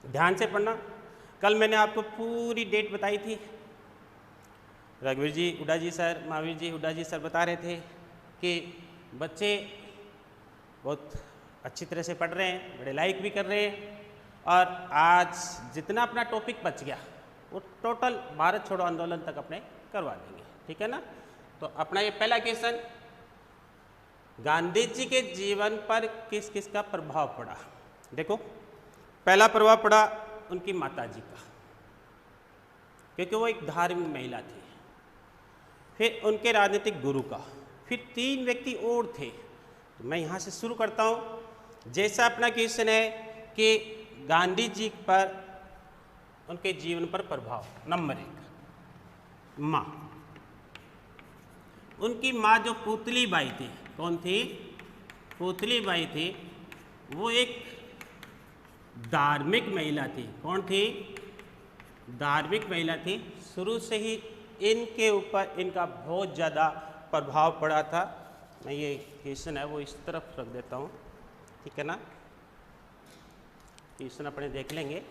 ध्यान से पढ़ना। कल मैंने आपको पूरी डेट बताई थी। रघुवीर जी हुड्डा जी सर, महावीर जी हुड्डा जी सर बता रहे थे कि बच्चे बहुत अच्छी तरह से पढ़ रहे हैं, बड़े लाइक भी कर रहे हैं, और आज जितना अपना टॉपिक बच गया वो टोटल भारत छोड़ो आंदोलन तक अपने करवा देंगे। ठीक है ना। तो अपना ये पहला क्वेश्चन, गांधी जी के जीवन पर किस किस का प्रभाव पड़ा। देखो, पहला प्रभाव पड़ा उनकी माता जी का, क्योंकि वो एक धार्मिक महिला थी। फिर उनके राजनीतिक गुरु का। फिर 3 व्यक्ति और थे। तो मैं यहाँ से शुरू करता हूँ। जैसा अपना क्वेश्चन है कि गांधी जी पर, उनके जीवन पर प्रभाव। नंबर 1, माँ। उनकी माँ जो पुतली बाई थी, कौन थी? पुतली बाई थी। वो एक धार्मिक महिला थी। कौन थी? धार्मिक महिला थी। शुरू से ही इनके ऊपर इनका बहुत ज़्यादा प्रभाव पड़ा था। मैं ये क्वेश्चन है वो इस तरफ रख देता हूँ। ठीक है ना। क्वेश्चन अपने देख लेंगे।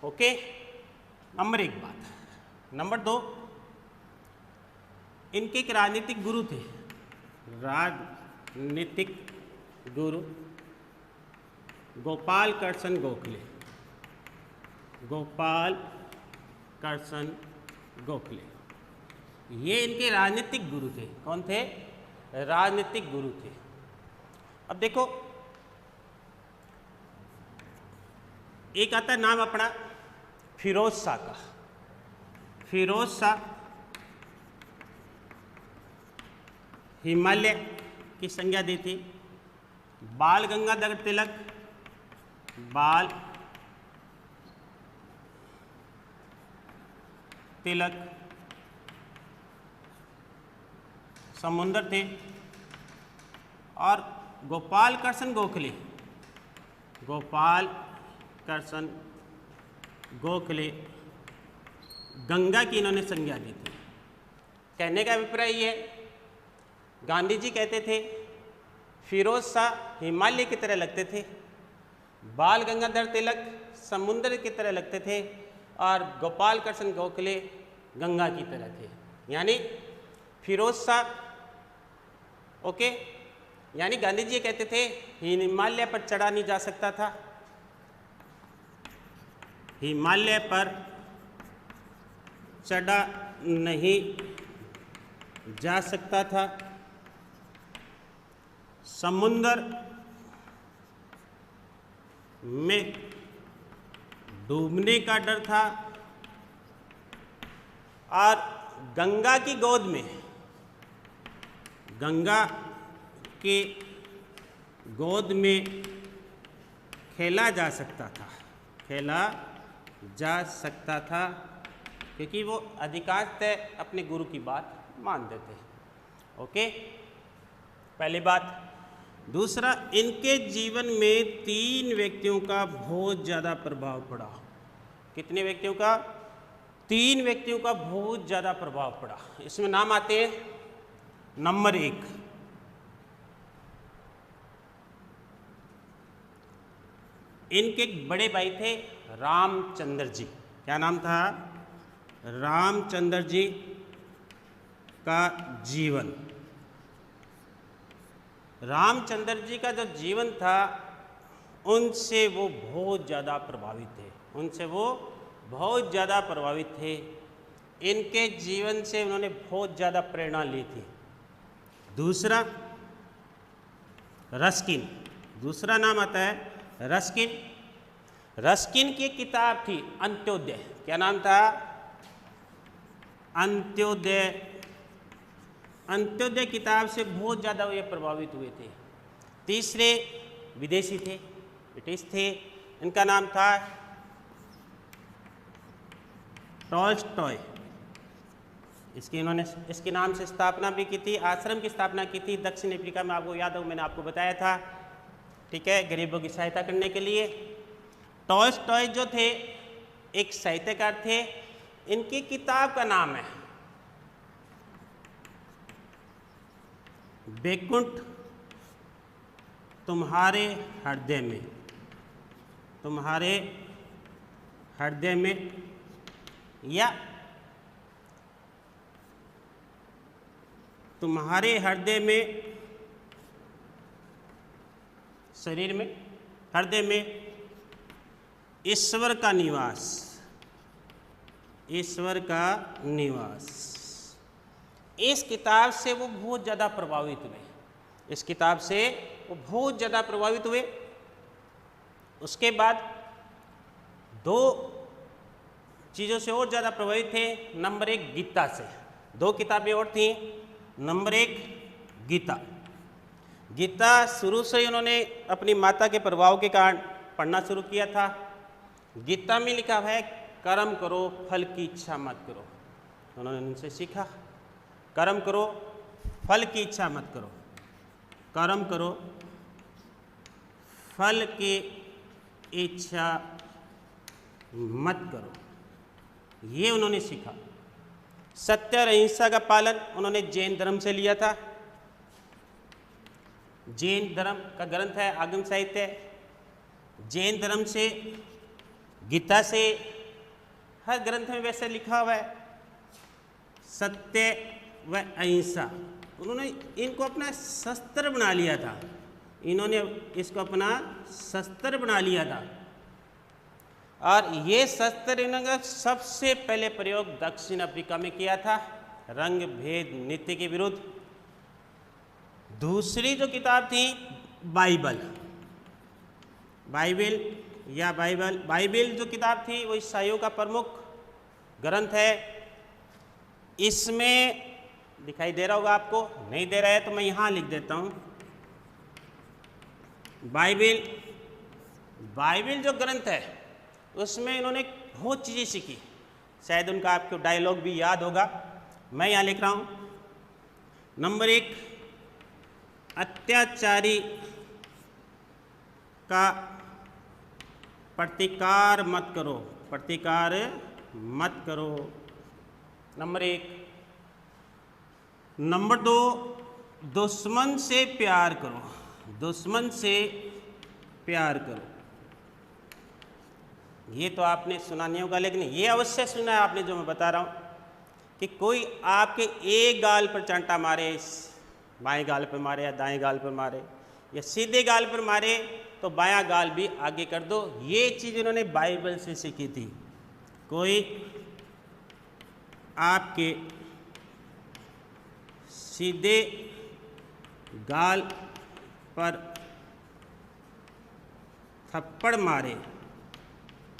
ओके, नंबर 1 बात। नंबर 2, इनके एक राजनीतिक गुरु थे। राजनीतिक गुरु गोपाल कृष्ण गोखले। गोपाल कृष्ण गोखले, ये इनके राजनीतिक गुरु थे। कौन थे? राजनीतिक गुरु थे। अब देखो, एक आता है नाम अपना फिरोज शाह का। फिरोज शाह हिमालय की संज्ञा दी थी। बाल गंगाधर तिलक, बाल तिलक समुंदर थे। और गोपाल कृष्ण गोखले, गोपाल कृष्ण गोखले गंगा की इन्होंने संज्ञा दी थी। कहने का अभिप्राय ये है, गांधी जी कहते थे फिरोज शाह हिमालय की तरह लगते थे, बाल गंगाधर तिलक समुद्र की तरह लगते थे, और गोपाल कृष्ण गोखले गंगा की तरह थे। यानी फिरोज शाह, ओके, यानी गांधी जी कहते थे हिमालय पर चढ़ा नहीं जा सकता था, हिमालय पर चढ़ा नहीं जा सकता था, समुद्र में डूबने का डर था, और गंगा की गोद में, गंगा के गोद में खेला जा सकता था, खेला जा सकता था, क्योंकि वो अधिकांशतः अपने गुरु की बात मानते थे। ओके, पहली बात। दूसरा, इनके जीवन में 3 व्यक्तियों का बहुत ज़्यादा प्रभाव पड़ा। कितने व्यक्तियों का? 3 व्यक्तियों का बहुत ज़्यादा प्रभाव पड़ा। इसमें नाम आते हैं। नंबर 1, इनके एक बड़े भाई थे रामचंद्र जी। क्या नाम था? रामचंद्र जी का जीवन। रामचंद्र जी का जो जीवन था, उनसे वो बहुत ज़्यादा प्रभावित थे। उनसे वो बहुत ज़्यादा प्रभावित थे। इनके जीवन से उन्होंने बहुत ज़्यादा प्रेरणा ली थी। दूसरा, रस्किन। दूसरा नाम आता है रस्किन। रस्किन की किताब थी अंत्योदय। क्या नाम था? अंत्योदय। अंत्योदय किताब से बहुत ज़्यादा ये प्रभावित हुए थे। तीसरे, विदेशी थे, ब्रिटिश थे। इनका नाम था टॉल्स्टॉय। इसके नाम से स्थापना भी की थी, आश्रम की स्थापना की थी दक्षिण अफ्रीका में। आपको याद हो, मैंने आपको बताया था। ठीक है, गरीबों की सहायता करने के लिए। टॉल्स्टॉय जो थे एक साहित्यकार थे। इनकी किताब का नाम है बैकुंठ तुम्हारे हृदय में। तुम्हारे हृदय में या तुम्हारे हृदय में, शरीर में, हृदय में ईश्वर का निवास, ईश्वर का निवास। इस किताब से वो बहुत ज़्यादा प्रभावित हुए, इस किताब से वो बहुत ज़्यादा प्रभावित हुए। उसके बाद दो चीज़ों से और ज़्यादा प्रभावित थे। नंबर एक गीता से, दो किताबें और थीं। नंबर एक गीता। गीता शुरू से ही उन्होंने अपनी माता के प्रभाव के कारण पढ़ना शुरू किया था। गीता में लिखा है कर्म करो फल की इच्छा मत करो। उन्होंने उनसे सीखा कर्म करो फल की इच्छा मत करो, कर्म करो फल की इच्छा मत करो, ये उन्होंने सीखा। सत्य और अहिंसा का पालन उन्होंने जैन धर्म से लिया था। जैन धर्म का ग्रंथ है आगम साहित्य, जैन धर्म से, गीता से, हर ग्रंथ में वैसे लिखा हुआ है सत्य व अहिंसा। उन्होंने इनको अपना शस्त्र बना लिया था, इन्होंने इसको अपना शस्त्र बना लिया था। और ये शस्त्र इन्होंने सबसे पहले प्रयोग दक्षिण अफ्रीका में किया था, रंग भेद नीति के विरुद्ध। दूसरी जो किताब थी बाइबल, बाइबल जो किताब थी वो ईसाइयों का प्रमुख ग्रंथ है। इसमें दिखाई दे रहा होगा आपको, नहीं दे रहा है तो मैं यहाँ लिख देता हूँ। बाइबल जो ग्रंथ है उसमें इन्होंने बहुत चीज़ें सीखी। शायद उनका आपको डायलॉग भी याद होगा, मैं यहाँ लिख रहा हूँ। नंबर एक, अत्याचारी का प्रतिकार मत करो, प्रतिकार मत करो, नंबर एक। नंबर दो, दुश्मन से प्यार करो, दुश्मन से प्यार करो। ये तो आपने सुना नहीं होगा, लेकिन ये अवश्य सुना है आपने जो मैं बता रहा हूँ कि कोई आपके एक गाल पर चांटा मारे, बाएं गाल पर मारे या दाएं गाल पर मारे या सीधे गाल पर मारे तो बायां गाल भी आगे कर दो। ये चीज़ इन्होंने बाइबल से सीखी थी। कोई आपके सीधे गाल पर थप्पड़ मारे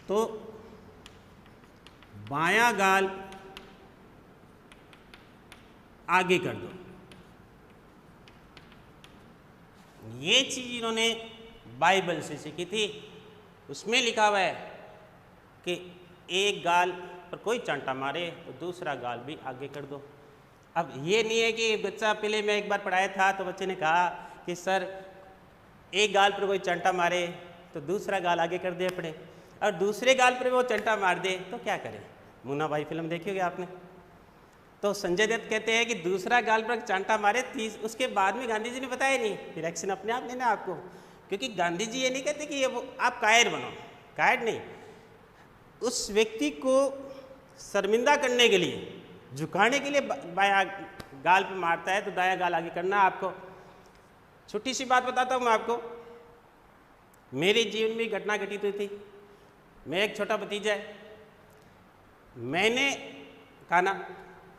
तो बायां गाल आगे कर दो। ये चीज़ इन्होंने बाइबल से सीखी थी। उसमें लिखा हुआ है कि एक गाल पर कोई चांटा मारे तो दूसरा गाल भी आगे कर दो। अब ये नहीं है कि बच्चा, पहले मैं एक बार पढ़ाया था तो बच्चे ने कहा कि सर एक गाल पर कोई चांटा मारे तो दूसरा गाल आगे कर दे अपने, और दूसरे गाल पर वो चंटा मार दे तो क्या करें। मुन्ना भाई फिल्म देखी होगी आपने, तो संजय दत्त कहते हैं कि दूसरा गाल पर चांटा मारे, उसके बाद में गांधी जी ने बताया नहीं, फिर एक्शन अपने आप लेना आपको। क्योंकि गांधी जी ये नहीं कहते कि ये वो आप कायर बनो, कायर नहीं, उस व्यक्ति को शर्मिंदा करने के लिए, झुकाने के लिए बायां गाल पर मारता है तो दायां गाल आगे करना आपको। छोटी सी बात बताता हूँ मैं आपको, मेरे जीवन में घटना घटित हुई थी। मेरा एक छोटा भतीजा है, मैंने कहा ना,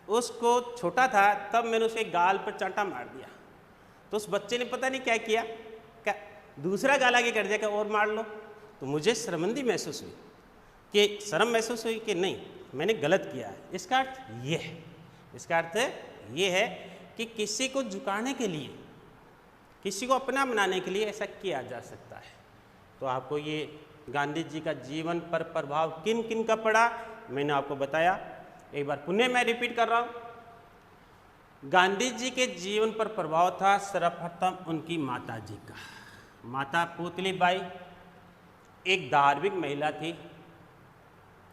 उसको छोटा था तब मैंने उसे गाल पर चांटा मार दिया, तो उस बच्चे ने पता नहीं क्या किया, क्या दूसरा गाल आगे कर दिया कि और मार लो। तो मुझे शर्मिंदगी महसूस हुई, कि शर्म महसूस हुई कि नहीं मैंने गलत किया है। इसका अर्थ ये है, इसका अर्थ ये है कि किसी को झुकाने के लिए, किसी को अपना बनाने के लिए ऐसा किया जा सकता है। तो आपको ये गांधी जी का जीवन पर प्रभाव किन किन का पड़ा मैंने आपको बताया। एक बार पुनः मैं रिपीट कर रहा हूँ। गांधी जी के जीवन पर प्रभाव था सर्वप्रथम उनकी माता जी का। माता पुतली बाई एक धार्मिक महिला थी।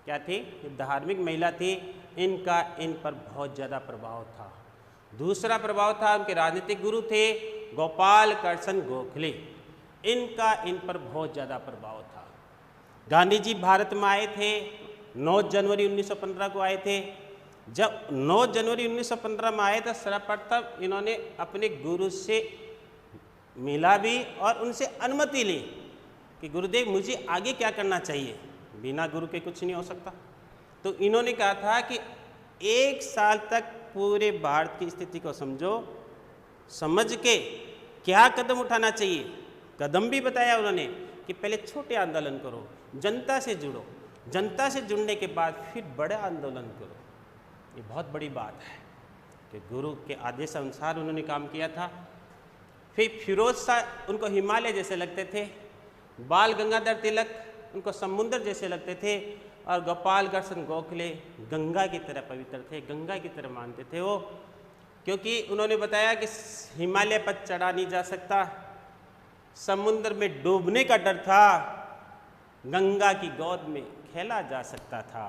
क्या थी? एक धार्मिक महिला थी। इनका इन पर बहुत ज़्यादा प्रभाव था। दूसरा प्रभाव था उनके राजनीतिक गुरु थे गोपाल कृष्ण गोखले। इनका इन पर बहुत ज़्यादा प्रभाव था। गांधी जी भारत में आए थे, 9 जनवरी 1915 को आए थे। जब 9 जनवरी 1915 में आए तो सर्वप्रथम इन्होंने अपने गुरु से मिला भी और उनसे अनुमति ली कि गुरुदेव मुझे आगे क्या करना चाहिए, बिना गुरु के कुछ नहीं हो सकता। तो इन्होंने कहा था कि 1 साल तक पूरे भारत की स्थिति को समझो, समझ के क्या कदम उठाना चाहिए। कदम भी बताया उन्होंने कि पहले छोटे आंदोलन करो, जनता से जुड़ो, जनता से जुड़ने के बाद फिर बड़े आंदोलन करो। ये बहुत बड़ी बात है कि गुरु के आदेश अनुसार उन्होंने काम किया था। फिर फिरोज शाह उनको हिमालय जैसे लगते थे, बाल गंगाधर तिलक उनको समुद्र जैसे लगते थे, और गोपाल कृष्ण गोखले गंगा की तरह पवित्र थे, गंगा की तरह मानते थे वो, क्योंकि उन्होंने बताया कि हिमालय पर चढ़ा नहीं जा सकता, समुद्र में डूबने का डर था, गंगा की गोद में खेला जा सकता था।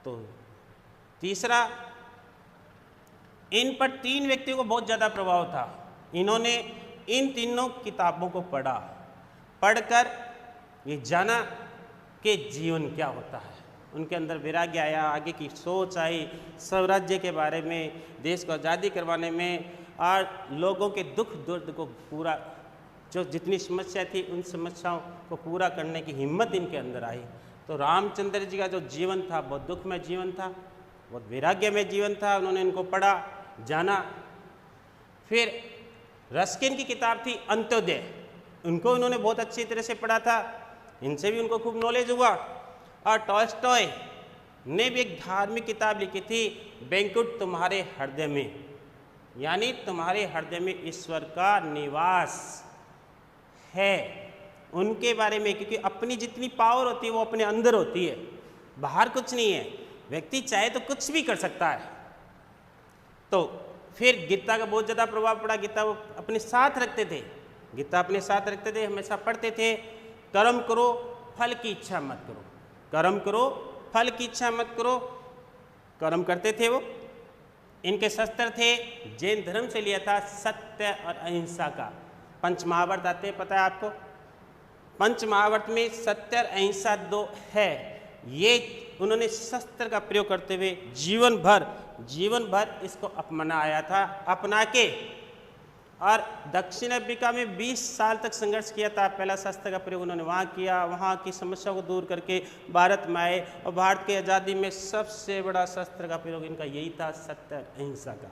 तो तीसरा, इन पर 3 व्यक्तियों को बहुत ज़्यादा प्रभाव था। इन्होंने इन तीनों किताबों को पढ़ा, पढ़कर ये जाना कि जीवन क्या होता है। उनके अंदर वैराग्य आया, आगे की सोच आई, स्वराज्य के बारे में, देश को आज़ादी करवाने में, और लोगों के दुख दर्द को पूरा, जो जितनी समस्या थी उन समस्याओं को पूरा करने की हिम्मत इनके अंदर आई। तो रामचंद्र जी का जो जीवन था बहुत दुखमय जीवन था, बहुत वैराग्यमय जीवन था। उन्होंने इनको पढ़ा, जाना। फिर रस्किन की किताब थी अंत्योदय, उनको उन्होंने बहुत अच्छी तरह से पढ़ा था, इनसे भी उनको खूब नॉलेज हुआ। और टॉल्स्टॉय ने भी एक धार्मिक किताब लिखी थी, बैंकुट तुम्हारे हृदय में, यानी तुम्हारे हृदय में ईश्वर का निवास है, उनके बारे में। क्योंकि अपनी जितनी पावर होती है वो अपने अंदर होती है, बाहर कुछ नहीं है। व्यक्ति चाहे तो कुछ भी कर सकता है। तो फिर गीता का बहुत ज़्यादा प्रभाव पड़ा। गीता वो अपने साथ रखते थे, गीता अपने साथ रखते थे, हमेशा पढ़ते थे। कर्म करो, फल की इच्छा मत करो, कर्म करो, फल की इच्छा मत करो, कर्म करते थे वो। इनके शस्त्र थे, जैन धर्म से लिया था, सत्य और अहिंसा का। पंचमहावर्त आते हैं, पता है आपको? पंचमहावर्त में सत्य और अहिंसा 2 है। ये उन्होंने शस्त्र का प्रयोग करते हुए जीवन भर इसको अपनाया था, अपना के। और दक्षिण अफ्रीका में 20 साल तक संघर्ष किया था। पहला शस्त्र का प्रयोग उन्होंने वहाँ किया, वहाँ की समस्या को दूर करके भारत में आए, और भारत की आज़ादी में सबसे बड़ा शस्त्र का प्रयोग इनका यही था, सत्य अहिंसा का।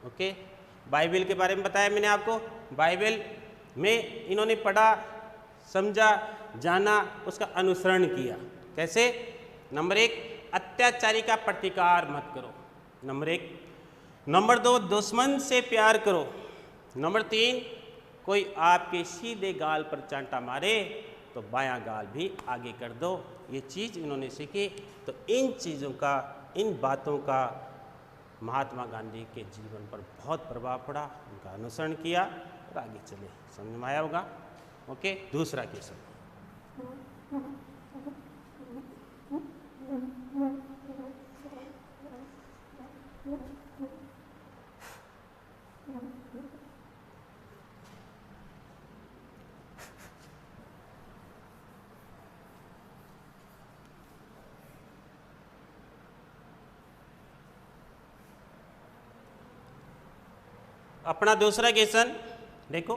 ओके, बाइबल के बारे में बताया मैंने आपको। बाइबल में इन्होंने पढ़ा, समझा, जाना, उसका अनुसरण किया। कैसे? नंबर 1, अत्याचारी का प्रतिकार मत करो, नंबर 1। नंबर 2, दुश्मन से प्यार करो। नंबर 3, कोई आपके सीधे गाल पर चांटा मारे तो बायां गाल भी आगे कर दो। ये चीज़ इन्होंने सीखी। तो इन चीज़ों का, इन बातों का महात्मा गांधी के जीवन पर बहुत प्रभाव पड़ा, उनका अनुसरण किया और आगे चले। समझ में आया होगा? ओके, दूसरा क्वेश्चन। अपना दूसरा क्वेश्चन देखो,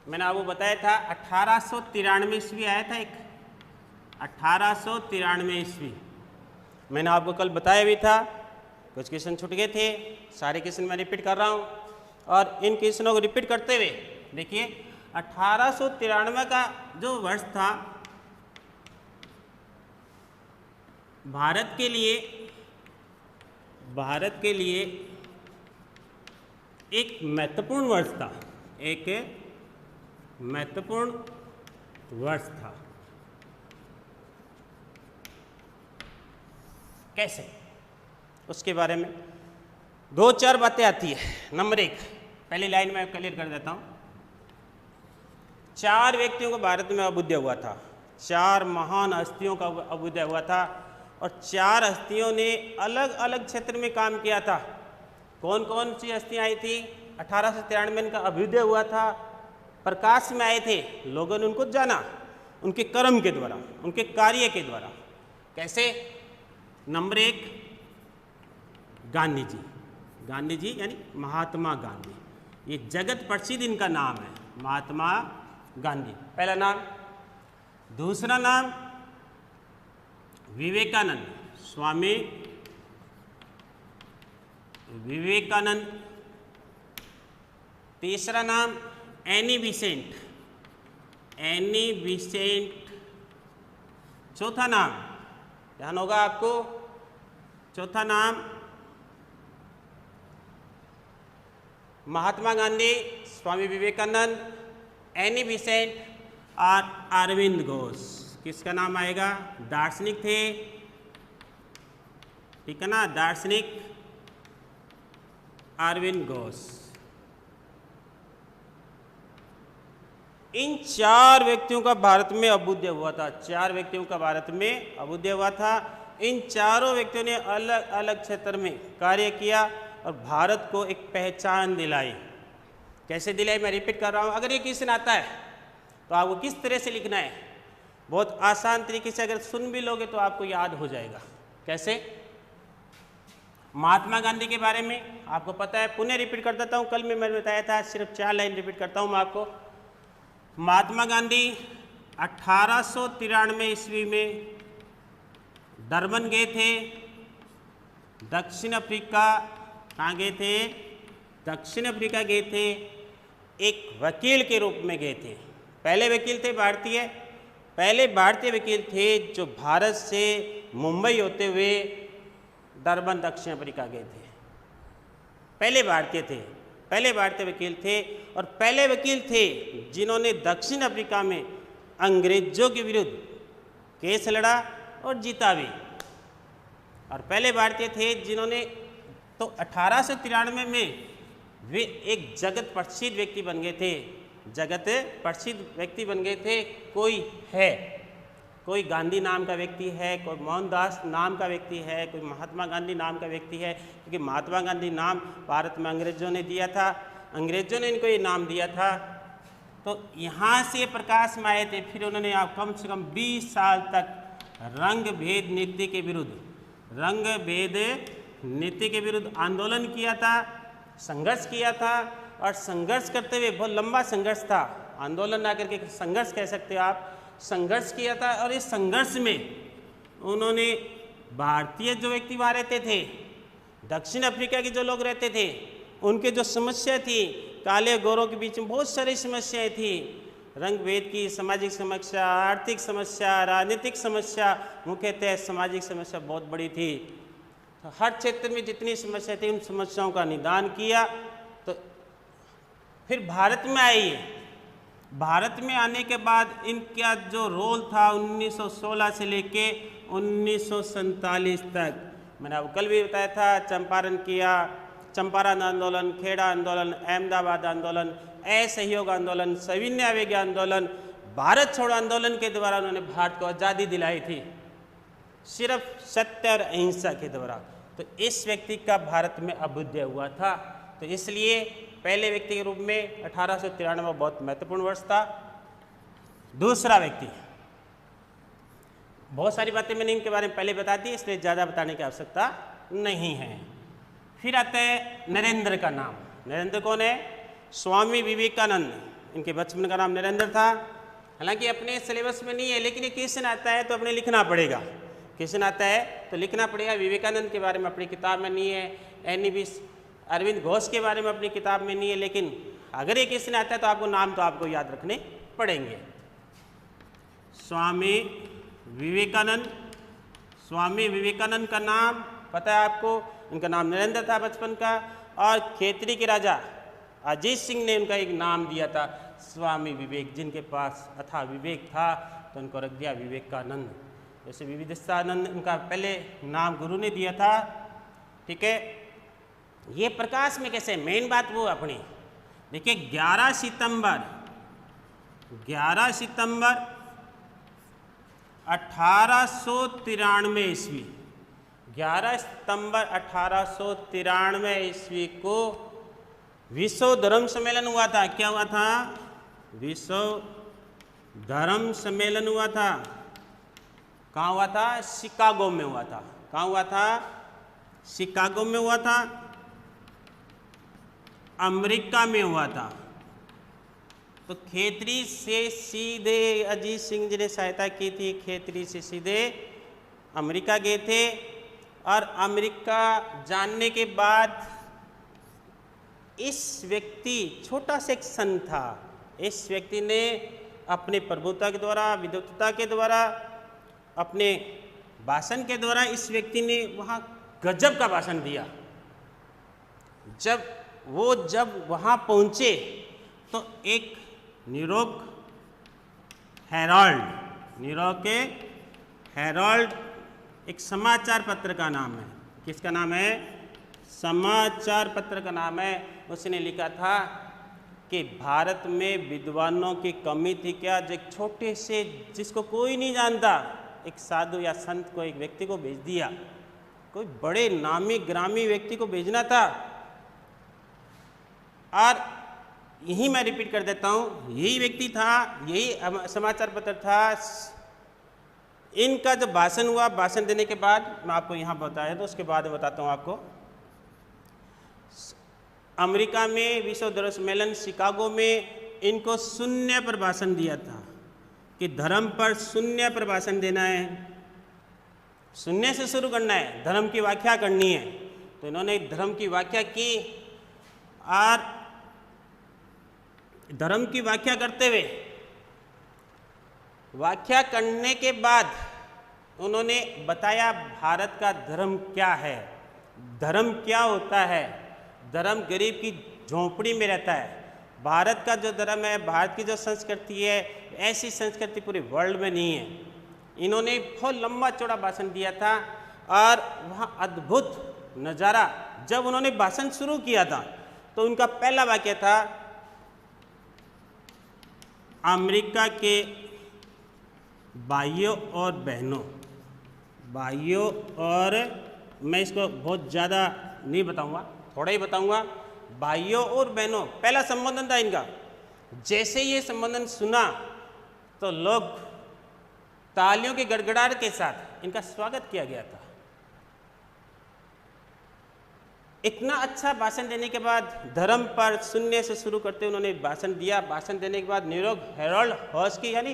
मैंने आपको बताया था 1893 ईस्वी आया था एक, 1893 ईस्वी। मैंने आपको कल बताया भी था, कुछ क्वेश्चन छूट गए थे, सारे क्वेश्चन मैं रिपीट कर रहा हूँ। और इन क्वेश्चनों को रिपीट करते हुए देखिए, 1893 का जो वर्ष था भारत के लिए एक महत्वपूर्ण वर्ष था, एक महत्वपूर्ण वर्ष था। कैसे? उसके बारे में 2-4 बातें आती है। नंबर 1, पहली लाइन में क्लियर कर देता हूं। 4 व्यक्तियों को भारत में अभ्युदय हुआ था, 4 महान हस्तियों का अभ्युदय हुआ था, और 4 हस्तियों ने अलग अलग क्षेत्र में काम किया था। कौन कौन सी हस्तियाँ आई थी? 1893 में इनका अभ्युदय हुआ था, प्रकाश में आए थे, लोगों ने उनको जाना, उनके कर्म के द्वारा, उनके कार्य के द्वारा। कैसे? नंबर 1 गांधी जी, गांधी जी यानी महात्मा गांधी, ये जगत प्रसिद्ध इनका नाम है, महात्मा गांधी, पहला नाम। दूसरा नाम विवेकानंद, स्वामी विवेकानंद। तीसरा नाम एनी बिसेंट, एनी बिसेंट। चौथा नाम ध्यान होगा आपको, चौथा नाम महात्मा गांधी, स्वामी विवेकानंद, एनी बिसेंट और अरविंद घोष। किसका नाम आएगा? दार्शनिक थे, ठीक है ना, दार्शनिक अरविंद घोष। इन 4 व्यक्तियों का भारत में अभ्युदय हुआ था, 4 व्यक्तियों का भारत में अभ्युदय हुआ था। इन चारों व्यक्तियों ने अलग अलग क्षेत्र में कार्य किया और भारत को एक पहचान दिलाई। कैसे दिलाई? मैं रिपीट कर रहा हूँ। अगर ये क्वेश्चन आता है तो आपको किस तरह से लिखना है, बहुत आसान तरीके से अगर सुन भी लोगे तो आपको याद हो जाएगा। कैसे? महात्मा गांधी के बारे में आपको पता है, पुनः रिपीट कर देता हूँ, कल में मैंने बताया था, सिर्फ 4 लाइन रिपीट करता हूँ मैं आपको। महात्मा गांधी 1893 ईस्वी में डरबन गए थे, दक्षिण अफ्रीका। कहाँ गए थे? दक्षिण अफ्रीका गए थे, एक वकील के रूप में गए थे। पहले वकील थे भारतीय, पहले भारतीय वकील थे जो भारत से मुंबई होते हुए डरबन दक्षिण अफ्रीका गए थे। पहले भारतीय थे, पहले भारतीय वकील थे और पहले वकील थे जिन्होंने दक्षिण अफ्रीका में अंग्रेजों के विरुद्ध केस लड़ा और जीता भी। और पहले भारतीय थे जिन्होंने, तो 1893 में वे एक जगत प्रसिद्ध व्यक्ति बन गए थे, जगत प्रसिद्ध व्यक्ति बन गए थे। कोई है, कोई गांधी नाम का व्यक्ति है, कोई मोहनदास नाम का व्यक्ति है, कोई महात्मा गांधी नाम का व्यक्ति है, क्योंकि महात्मा गांधी नाम भारत में अंग्रेजों ने दिया था, अंग्रेजों ने इनको ये नाम दिया था। तो यहाँ से प्रकाश में आए थे। फिर उन्होंने आप कम से कम 20 साल तक रंग भेद नीति के विरुद्ध, रंग भेद नीति के विरुद्ध आंदोलन किया था, संघर्ष किया था। और संघर्ष करते हुए, बहुत लंबा संघर्ष था, आंदोलन ना करके संघर्ष कह सकते हो आप, संघर्ष किया था। और इस संघर्ष में उन्होंने भारतीय जो व्यक्ति वहाँ रहते थे, दक्षिण अफ्रीका के जो लोग रहते थे, उनके जो समस्या थी, काले गोरों के बीच में बहुत सारी समस्याएं थी, रंग भेद की, सामाजिक समस्या, आर्थिक समस्या, राजनीतिक समस्या, मुख्यतः सामाजिक समस्या बहुत बड़ी थी। तो हर क्षेत्र में जितनी समस्या थी, उन समस्याओं का निदान किया। तो फिर भारत में आई। भारत में आने के बाद इनका जो रोल था 1916 से लेके 1947 तक, मैंने आपको कल भी बताया था, चंपारण किया, चंपारण आंदोलन, खेड़ा आंदोलन, अहमदाबाद आंदोलन, असहयोग आंदोलन, सविनय अवज्ञा आंदोलन, भारत छोड़ो आंदोलन के द्वारा उन्होंने भारत को आज़ादी दिलाई थी, सिर्फ सत्य और अहिंसा के द्वारा। तो इस व्यक्ति का भारत में अभ्युदय हुआ था। तो इसलिए पहले व्यक्ति के रूप में 1893 बहुत महत्वपूर्ण वर्ष था। दूसरा व्यक्ति, बहुत सारी बातें मैंने इनके बारे में पहले बता दी, इसलिए ज़्यादा बताने की आवश्यकता नहीं है। फिर आता है नरेंद्र का नाम। नरेंद्र कौन है? स्वामी विवेकानंद। इनके बचपन का नाम नरेंद्र था। हालांकि अपने सिलेबस में नहीं है, लेकिन ये क्वेश्चन आता है तो अपने लिखना पड़ेगा। क्वेश्चन आता है तो लिखना पड़ेगा। विवेकानंद के बारे में अपनी किताब में नहीं है, एनी अरविंद घोष के बारे में अपनी किताब में नहीं है, लेकिन अगर ये क्वेश्चन आता है तो आपको नाम तो आपको याद रखने पड़ेंगे। स्वामी विवेकानंद, स्वामी विवेकानंद का नाम पता है आपको? उनका नाम नरेंद्र था बचपन का। और खेतरी के राजा अजीत सिंह ने उनका एक नाम दिया था, स्वामी विवेक। जिनके पास अथाह विवेक था तो उनको रख दिया विवेकानंद। जैसे विविधिस्तानंद उनका पहले नाम गुरु ने दिया था, ठीक है। ये प्रकाश में कैसे, मेन बात वो अपनी देखिए, 11 सितंबर 1893 ईस्वी, 11 सितंबर 1893 ईस्वी को विश्व धर्म सम्मेलन हुआ था। क्या हुआ था? विश्व धर्म सम्मेलन हुआ था। कहाँ हुआ था? शिकागो में हुआ था। कहाँ हुआ था? शिकागो में हुआ था, अमेरिका में हुआ था। तो खेतरी से सीधे अजीत सिंह जी ने सहायता की थी, खेतरी से सीधे अमेरिका गए थे। और अमेरिका जानने के बाद इस व्यक्ति, छोटा सा एक संत था, इस व्यक्ति ने अपने प्रभुता के द्वारा, विद्वत्ता के द्वारा, अपने भाषण के द्वारा इस व्यक्ति ने वहाँ गजब का भाषण दिया। जब वहाँ पहुँचे तो एक न्यूयॉर्क के हेराल्ड एक समाचार पत्र का नाम है। किसका नाम है? समाचार पत्र का नाम है। उसने लिखा था कि भारत में विद्वानों की कमी थी क्या, जो एक छोटे से, जिसको कोई नहीं जानता, एक साधु या संत को, एक व्यक्ति को भेज दिया। कोई बड़े नामी ग्रामी व्यक्ति को भेजना था। और यही मैं रिपीट कर देता हूँ, यही व्यक्ति था, यही समाचार पत्र था। इनका जब भाषण हुआ, भाषण देने के बाद मैं आपको यहाँ बताया, तो उसके बाद बताता हूँ आपको। अमेरिका में विश्व धर्म सम्मेलन शिकागो में इनको शून्य पर भाषण दिया था कि धर्म पर शून्य पर भाषण देना है, शून्य से शुरू करना है, धर्म की व्याख्या करनी है। तो इन्होंने धर्म की व्याख्या की, और धर्म की व्याख्या करते हुए, व्याख्या करने के बाद उन्होंने बताया भारत का धर्म क्या है, धर्म क्या होता है। धर्म गरीब की झोंपड़ी में रहता है। भारत का जो धर्म है, भारत की जो संस्कृति है, ऐसी संस्कृति पूरे वर्ल्ड में नहीं है। इन्होंने बहुत लंबा चौड़ा भाषण दिया था। और वहाँ अद्भुत नज़ारा, जब उन्होंने भाषण शुरू किया था तो उनका पहला वाक्य था, अमेरिका के भाइयों और बहनों, भाइयों और, मैं इसको बहुत ज़्यादा नहीं बताऊंगा, थोड़ा ही बताऊंगा। भाइयों और बहनों, पहला संबोधन था इनका। जैसे ये संबोधन सुना तो लोग तालियों के गड़गड़ाहट के साथ इनका स्वागत किया गया था। इतना अच्छा भाषण देने के बाद, धर्म पर शून्य से शुरू करते उन्होंने भाषण दिया। भाषण देने के बाद न्यूयॉर्क हेराल्ड हाउस की, यानी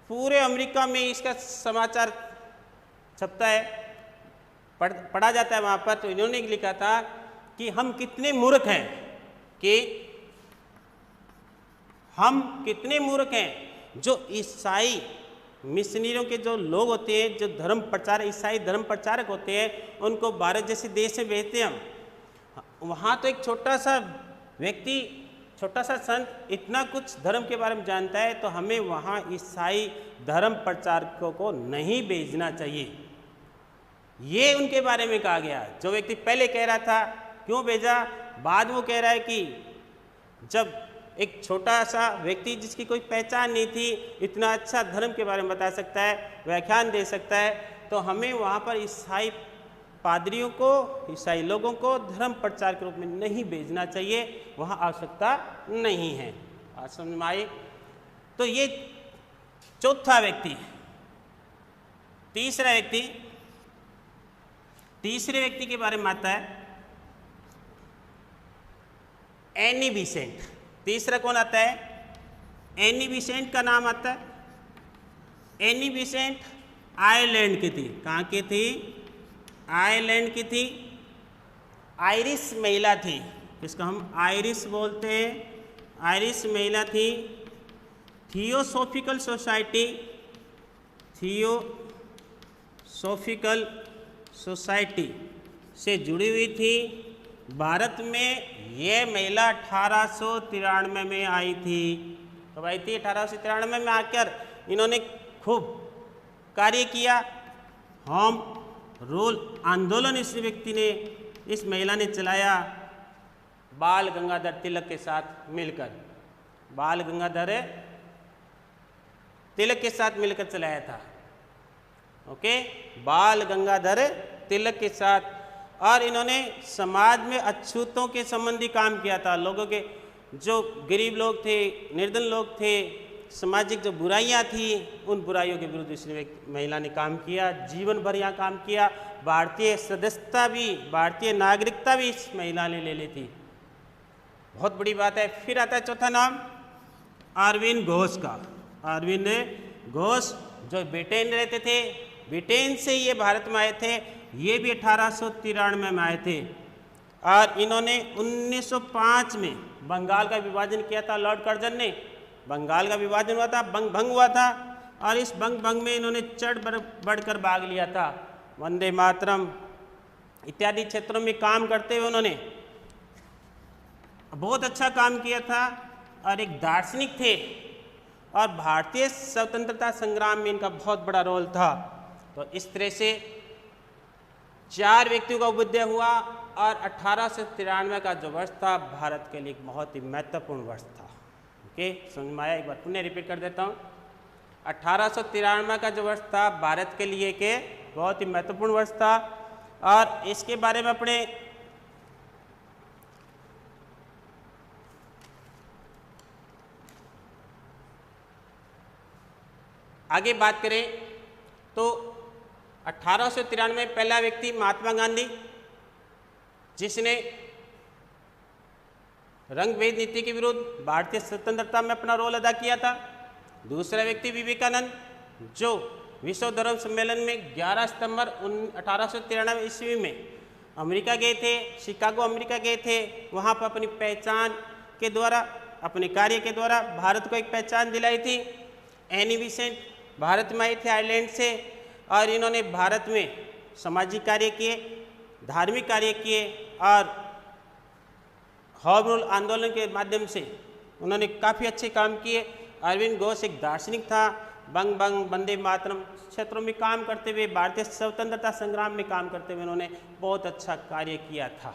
पूरे अमेरिका में इसका समाचार छपता है, पढ़ा जाता है वहाँ पर। तो इन्होंने लिखा था कि हम कितने मूर्ख हैं, कि हम कितने मूर्ख हैं, जो ईसाई मिशनरियों के जो लोग होते हैं, जो धर्म प्रचार, ईसाई धर्म प्रचारक होते हैं, उनको भारत जैसे देश में भेजते हैं हम। वहाँ तो एक छोटा सा व्यक्ति, छोटा सा संत इतना कुछ धर्म के बारे में जानता है, तो हमें वहाँ ईसाई धर्म प्रचारकों को नहीं भेजना चाहिए। ये उनके बारे में कहा गया। जो व्यक्ति पहले कह रहा था क्यों भेजा, बाद में वो कह रहा है कि जब एक छोटा सा व्यक्ति जिसकी कोई पहचान नहीं थी इतना अच्छा धर्म के बारे में बता सकता है, व्याख्यान दे सकता है, तो हमें वहाँ पर ईसाई पादरियों को, ईसाई लोगों को धर्म प्रचार के रूप में नहीं भेजना चाहिए, वहाँ आवश्यकता नहीं है। आज समझ में आई? तो ये चौथा व्यक्ति। तीसरे व्यक्ति के बारे में आता है एनी बिसेंट। तीसरा कौन आता है? एनी बिसेंट का नाम आता है। एनी बिसेंट आयरलैंड की थी। कहाँ की थी? आयरलैंड की थी। आयरिश महिला थी, जिसको हम आयरिश बोलते हैं, आयरिश महिला थी। थियोसॉफिकल सोसाइटी से जुड़ी हुई थी। भारत में ये महिला 1893 में आई थी। कब आई थी? 1893 में आकर इन्होंने खूब कार्य किया। होम रूल आंदोलन इस व्यक्ति ने, इस महिला ने चलाया, बाल गंगाधर तिलक के साथ मिलकर, बाल गंगाधर तिलक के साथ मिलकर चलाया था। ओके, बाल गंगाधर तिलक के साथ। और इन्होंने समाज में अछूतों के संबंधी काम किया था। लोगों के, जो गरीब लोग थे, निर्धन लोग थे, सामाजिक जो बुराइयां थी उन बुराइयों के विरुद्ध इस महिला ने काम किया, जीवन भर यहाँ काम किया। भारतीय सदस्यता भी, भारतीय नागरिकता भी इस महिला ने ले ली थी, बहुत बड़ी बात है। फिर आता है चौथा नाम अरविंद घोष का। अरविंद घोष जो ब्रिटेन रहते थे, ब्रिटेन से ये भारत में आए थे, ये भी 1893 में आए थे और इन्होंने 1905 में बंगाल का विभाजन किया था। लॉर्ड कर्जन ने बंगाल का विभाजन हुआ था, भंग हुआ था और इस भंग में इन्होंने चढ़ बढ़कर भाग लिया था। वंदे मातरम इत्यादि क्षेत्रों में काम करते हुए उन्होंने बहुत अच्छा काम किया था और एक दार्शनिक थे और भारतीय स्वतंत्रता संग्राम में इनका बहुत बड़ा रोल था। तो इस तरह से 4 व्यक्तियों का उदय हुआ और 1893 का जो वर्ष था भारत के लिए एक बहुत ही महत्वपूर्ण वर्ष था। ओके, समझ में आया? एक बार पुनः रिपीट कर देता हूँ। 1893 का जो वर्ष था भारत के लिए के बहुत ही महत्वपूर्ण वर्ष था और इसके बारे में अपने आगे बात करें तो 1893 में पहला व्यक्ति महात्मा गांधी, जिसने रंग भेद नीति के विरुद्ध भारतीय स्वतंत्रता में अपना रोल अदा किया था। दूसरा व्यक्ति विवेकानंद, जो विश्व धर्म सम्मेलन में 11 सितंबर 1893 ईस्वी में अमेरिका गए थे, शिकागो अमेरिका गए थे। वहाँ पर अपनी पहचान के द्वारा, अपने कार्य के द्वारा भारत को एक पहचान दिलाई थी। एनी बेसेंट भारत में आए थे आयरलैंड से और इन्होंने भारत में सामाजिक कार्य किए, धार्मिक कार्य किए और होम रूल आंदोलन के माध्यम से उन्होंने काफ़ी अच्छे काम किए। अरविंद घोष एक दार्शनिक था, बंग बंग वंदे मातरम क्षेत्रों में काम करते हुए, भारतीय स्वतंत्रता संग्राम में काम करते हुए उन्होंने बहुत अच्छा कार्य किया था।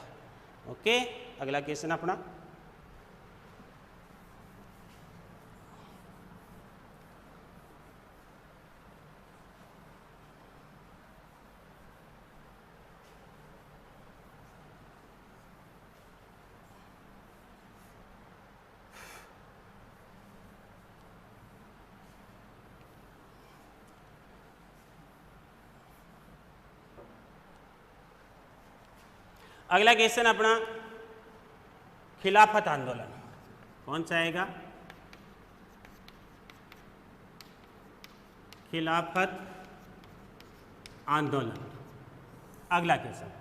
ओके, अगला क्वेश्चन अपना। अगला क्वेश्चन अपना खिलाफत आंदोलन, कौन सा आएगा? खिलाफत आंदोलन। अगला क्वेश्चन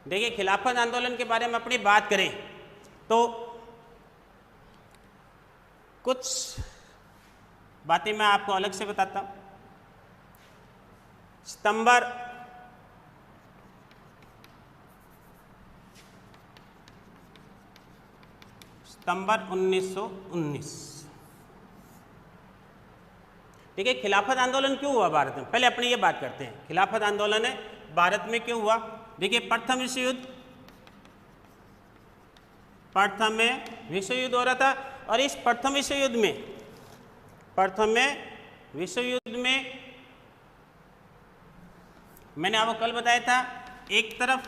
देखिए, खिलाफत आंदोलन के बारे में अपनी बात करें तो कुछ बातें मैं आपको अलग से बताता हूं। सितंबर 1919, ठीक है। खिलाफत आंदोलन क्यों हुआ भारत में? पहले अपनी ये बात करते हैं, खिलाफत आंदोलन है भारत में क्यों हुआ? देखिए, प्रथम विश्व युद्ध हो रहा था और इस प्रथम विश्व युद्ध में मैंने आपको कल बताया था, एक तरफ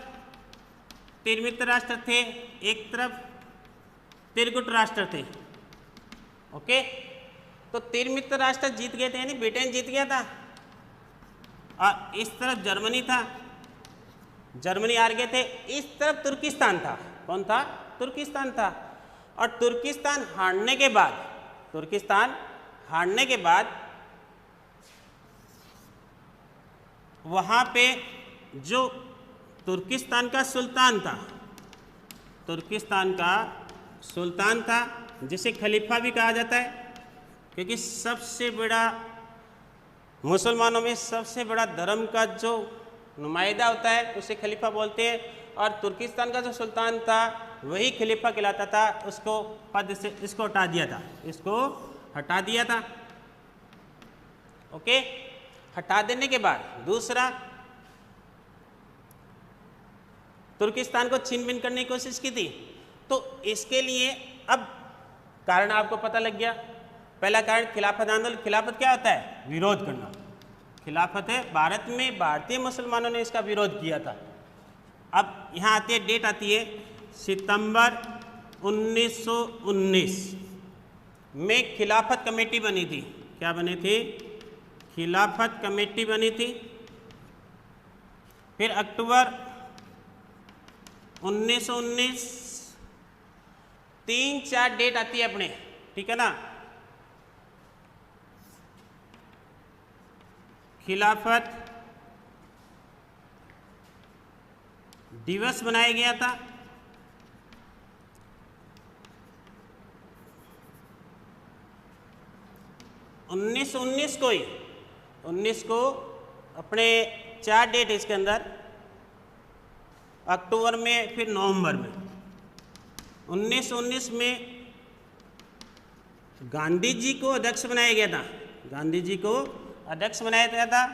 त्रिमित्र राष्ट्र थे, एक तरफ त्रिगुट राष्ट्र थे। ओके, तो त्रिमित्र राष्ट्र जीत गए थे, यानी ब्रिटेन जीत गया था और इस तरफ जर्मनी था, जर्मनी हार गए थे। इस तरफ तुर्किस्तान था। कौन था? तुर्किस्तान था। और तुर्किस्तान हारने के बाद वहाँ पे जो तुर्किस्तान का सुल्तान था, जिसे खलीफा भी कहा जाता है, क्योंकि सबसे बड़ा, मुसलमानों में सबसे बड़ा धर्म का जो नुमाइंदा होता है उसे खलीफा बोलते हैं। और तुर्किस्तान का जो सुल्तान था वही खलीफा कहलाता था। उसको पद से इसको हटा दिया था। ओके, हटा देने के बाद दूसरा, तुर्किस्तान को छीन-बीन करने की कोशिश की थी। तो इसके लिए अब कारण आपको पता लग गया। पहला कारण खिलाफत आंदोलन। खिलाफत क्या होता है? विरोध करना। खिलाफत है भारत में भारतीय मुसलमानों ने इसका विरोध किया था। अब यहाँ आती है, डेट आती है सितंबर 1919। में खिलाफत कमेटी बनी थी। क्या बनी थी? खिलाफत कमेटी बनी थी। फिर अक्टूबर 1919, 3-4 डेट आती है अपने, ठीक है ना। खिलाफत दिवस बनाया गया था। उन्नीस को ही 19 को अपने 4 डेट इसके अंदर, अक्टूबर में फिर नवंबर में। 1919 में गांधी जी को अध्यक्ष बनाया गया था। गांधी जी को अध्यक्ष बनाया गया था।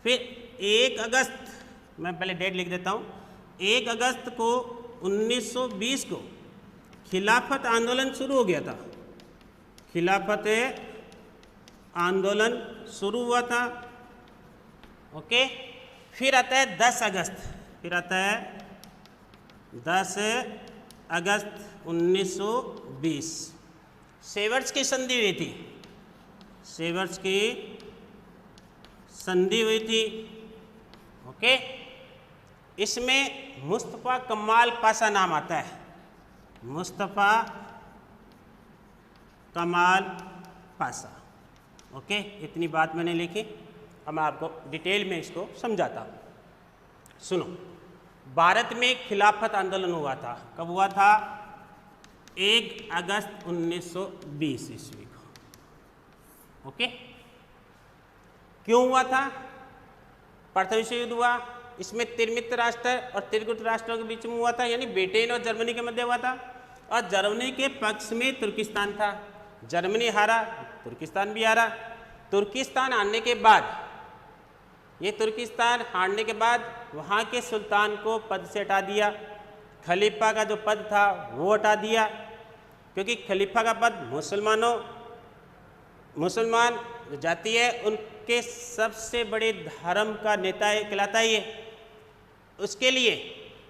फिर 1 अगस्त, मैं पहले डेट लिख देता हूँ, 1 अगस्त को 1920 को खिलाफत आंदोलन शुरू हो गया था। खिलाफत आंदोलन शुरू हुआ था। ओके। फिर आता है 10 अगस्त, फिर आता है 10 अगस्त 1920, सेवर्स की संधि हुई थी। सेवर्स की संधि हुई थी। ओके। इसमें मुस्तफ़ा कमाल पाशा नाम आता है। मुस्तफ़ा कमाल पाशा। ओके, इतनी बात मैंने लिखी। अब मैं आपको डिटेल में इसको समझाता हूँ। सुनो, भारत में खिलाफत आंदोलन हुआ था। कब हुआ था? 1 अगस्त 1920 ईस्वी को। ओके। क्यों हुआ था? प्रथम विश्व युद्ध हुआ। इसमें त्रिमित राष्ट्र और त्रिगुट राष्ट्रों के बीच में हुआ था, यानी ब्रिटेन और जर्मनी के मध्य हुआ था। और जर्मनी के पक्ष में तुर्किस्तान था। जर्मनी हारा, तुर्किस्तान भी हारा। तुर्किस्तान हारने के बाद, ये तुर्किस्तान हारने के बाद वहाँ के सुल्तान को पद से हटा दिया। खलीफा का जो पद था वो हटा दिया, क्योंकि खलीफा का पद मुसलमान जो जाति है उनके सबसे बड़े धर्म का नेता कहलाता है ये। उसके लिए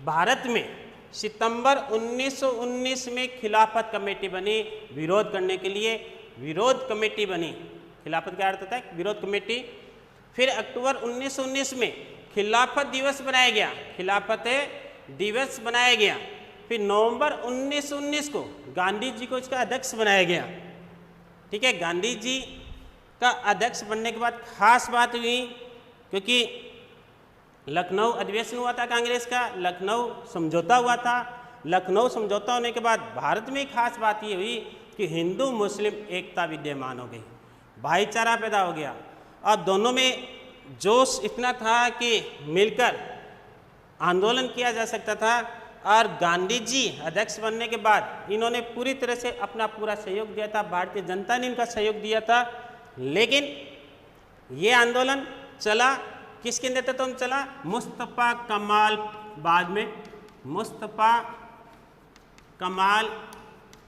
भारत में सितंबर 1919 में खिलाफत कमेटी बनी, विरोध करने के लिए विरोध कमेटी बनी। खिलाफत का अर्थ होता है विरोध कमेटी। फिर अक्टूबर 1919 में खिलाफत दिवस बनाया गया। खिलाफत दिवस बनाया गया। फिर नवंबर 1919 को गांधी जी को इसका अध्यक्ष बनाया गया। ठीक है। गांधी जी का अध्यक्ष बनने के बाद खास बात हुई, क्योंकि लखनऊ अधिवेशन हुआ था कांग्रेस का, लखनऊ समझौता हुआ था। लखनऊ समझौता होने के बाद भारत में खास बात ये हुई कि हिंदू मुस्लिम एकता विद्यमान हो गई, भाईचारा पैदा हो गया। और दोनों में जोश इतना था कि मिलकर आंदोलन किया जा सकता था। और गांधी जी अध्यक्ष बनने के बाद इन्होंने पूरी तरह से अपना पूरा सहयोग दिया था। भारतीय जनता ने इनका सहयोग दिया था। लेकिन ये आंदोलन चला, किसके नेतृत्व में चला? मुस्तफ़ा कमाल, बाद में मुस्तफ़ा कमाल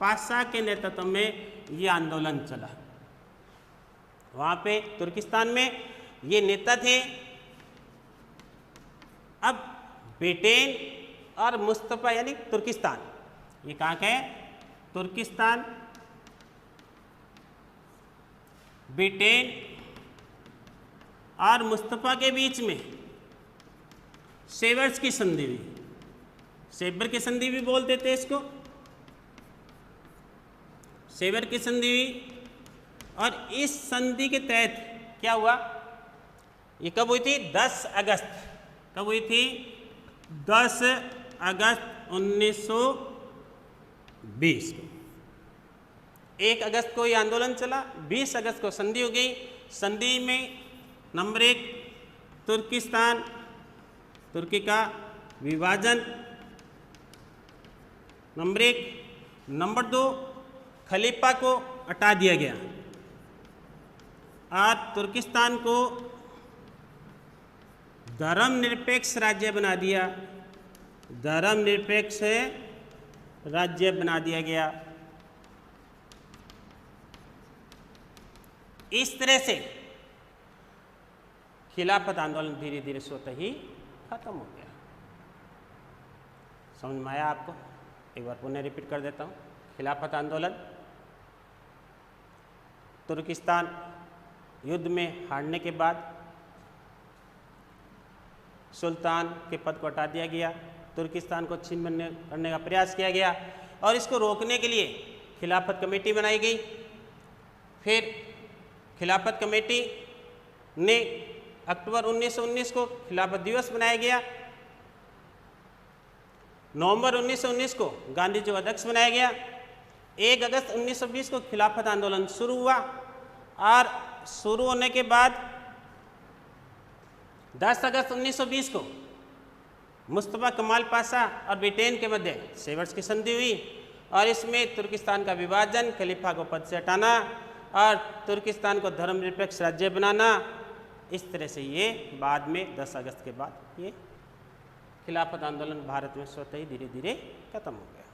पाशा के नेतृत्व में ये आंदोलन चला। वहाँ पे तुर्किस्तान में ये नेता थे। अब ब्रिटेन और मुस्तफ़ा यानी तुर्किस्तान, ये कहाँ का है? तुर्किस्तान, ब्रिटेन और मुस्तफ़ा के बीच में सेवर्स की संधि हुई। सेवर की संधि भी बोल देते हैं इसको, सेवर की संधि हुई। और इस संधि के तहत क्या हुआ? ये कब हुई थी? 10 अगस्त। कब हुई थी? 10 अगस्त 1920 को। 1 अगस्त को ये आंदोलन चला, 20 अगस्त को संधि हो गई। संधि में नंबर 1 तुर्किस्तान, तुर्की का विभाजन, नंबर 1। नंबर 2 खलीफा को हटा दिया गया और तुर्किस्तान को धर्मनिरपेक्ष राज्य बना दिया। धर्मनिरपेक्ष राज्य बना दिया गया। इस तरह से खिलाफत आंदोलन धीरे धीरे स्वतः ही खत्म हो गया। समझ में आया आपको? एक बार पुनः रिपीट कर देता हूँ। खिलाफत आंदोलन तुर्किस्तान युद्ध में हारने के बाद सुल्तान के पद को हटा दिया गया, तुर्किस्तान को छिन्न करने का प्रयास किया गया और इसको रोकने के लिए खिलाफत कमेटी बनाई गई। फिर खिलाफत कमेटी ने अक्टूबर 1919 को खिलाफत दिवस मनाया गया। नवंबर 1919 को गांधी जी को अध्यक्ष बनाया गया। 1 अगस्त 1920 को खिलाफत आंदोलन शुरू हुआ और शुरू होने के बाद 10 अगस्त 1920 को मुस्तफा कमाल पाशा और ब्रिटेन के मध्य सेवर्स की संधि हुई और इसमें तुर्किस्तान का विभाजन, खलीफा को पद से हटाना और तुर्किस्तान को धर्मनिरपेक्ष राज्य बनाना, इस तरह से ये बाद में 10 अगस्त के बाद ये खिलाफत आंदोलन भारत में स्वतः ही धीरे धीरे खत्म हो गया।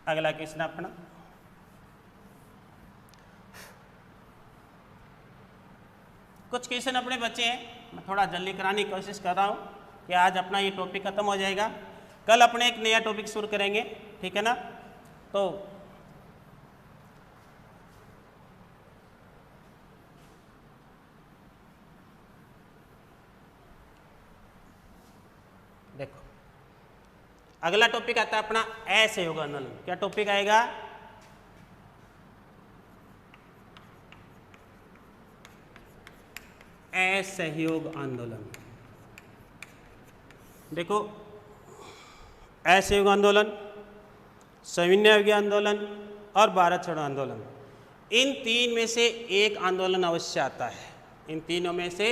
अगला क्वेश्चन अपना, कुछ क्वेश्चन अपने बच्चे हैं, मैं थोड़ा जल्दी कराने की कोशिश कर रहा हूँ कि आज अपना ये टॉपिक खत्म हो जाएगा। कल अपने एक नया टॉपिक शुरू करेंगे, ठीक है ना। तो देखो अगला टॉपिक आता है अपना असहयोग आंदोलन। क्या टॉपिक आएगा? असहयोग आंदोलन। देखो असहयोग आंदोलन, सविनय अवज्ञा आंदोलन और भारत छोड़ो आंदोलन, इन तीन में से एक आंदोलन अवश्य आता है। इन तीनों में से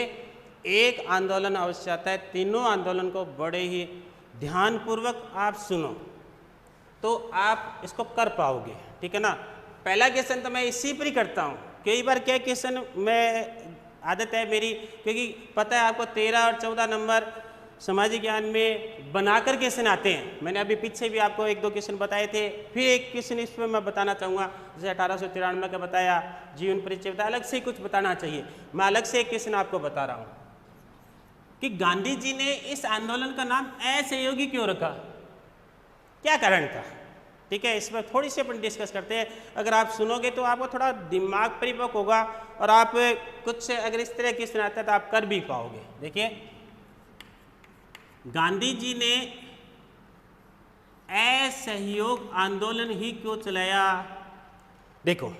एक आंदोलन अवश्य आता है। तीनों आंदोलन को बड़े ही ध्यानपूर्वक आप सुनो तो आप इसको कर पाओगे, ठीक है ना। पहला क्वेश्चन तो मैं इसी पर ही करता हूँ। कई बार क्या क्वेश्चन मैं आदत है मेरी, क्योंकि पता है आपको 13 और 14 नंबर सामाजिक ज्ञान में बनाकर क्वेश्चन आते हैं। मैंने अभी पीछे भी आपको 1-2 क्वेश्चन बताए थे, फिर एक क्वेश्चन इसमें मैं बताना चाहूँगा। जैसे 1893 का बताया, जीवन परिचय बताया, अलग से ही कुछ बताना चाहिए। मैं अलग से एक क्वेश्चन आपको बता रहा हूँ कि गांधी जी ने इस आंदोलन का नाम असहयोगी क्यों रखा, क्या कारण था, ठीक है। इस पर थोड़ी सी अपन डिस्कस करते हैं। अगर आप सुनोगे तो आपको थोड़ा दिमाग परिपक्व होगा और आप कुछ अगर इस तरह क्वेश्चन आता है तो आप कर भी पाओगे। देखिए गांधी जी ने असहयोग आंदोलन ही क्यों चलाया। देखो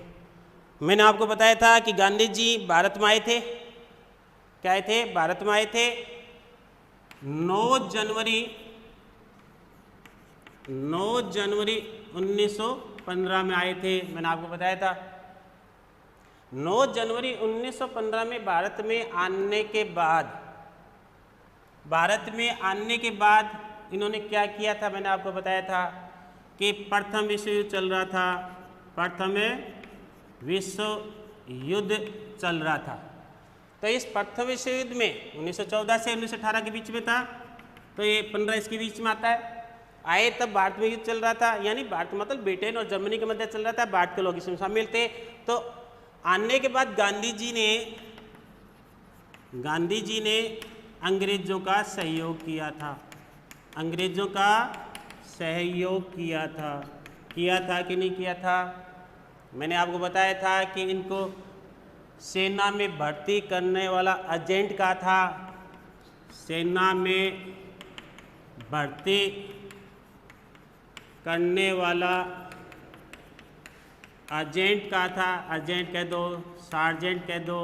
मैंने आपको बताया था कि गांधी जी भारत में आए थे, क्या आए थे, भारत में आए थे 9 जनवरी 1915 में आए थे। मैंने आपको बताया था 9 जनवरी 1915 में भारत में आने के बाद इन्होंने क्या किया था, मैंने आपको बताया था कि प्रथम विश्व युद्ध चल रहा था। प्रथम विश्व युद्ध चल रहा था। तो इस प्रथम विश्व युद्ध में 1914 से 1918 के बीच में था, तो ये 15 इसके बीच में आता है। आए तब भारत में युद्ध चल रहा था, यानी भारत मतलब ब्रिटेन और जर्मनी के मध्य चल रहा था। भारत के लोग इसमें शामिल थे। तो आने के बाद गांधी जी ने अंग्रेजों का सहयोग किया था। अंग्रेजों का सहयोग किया था कि नहीं किया था। मैंने आपको बताया था कि इनको सेना में भर्ती करने वाला एजेंट का था। सेना में भर्ती करने वाला एजेंट का था। एजेंट कह दो, सार्जेंट कह दो,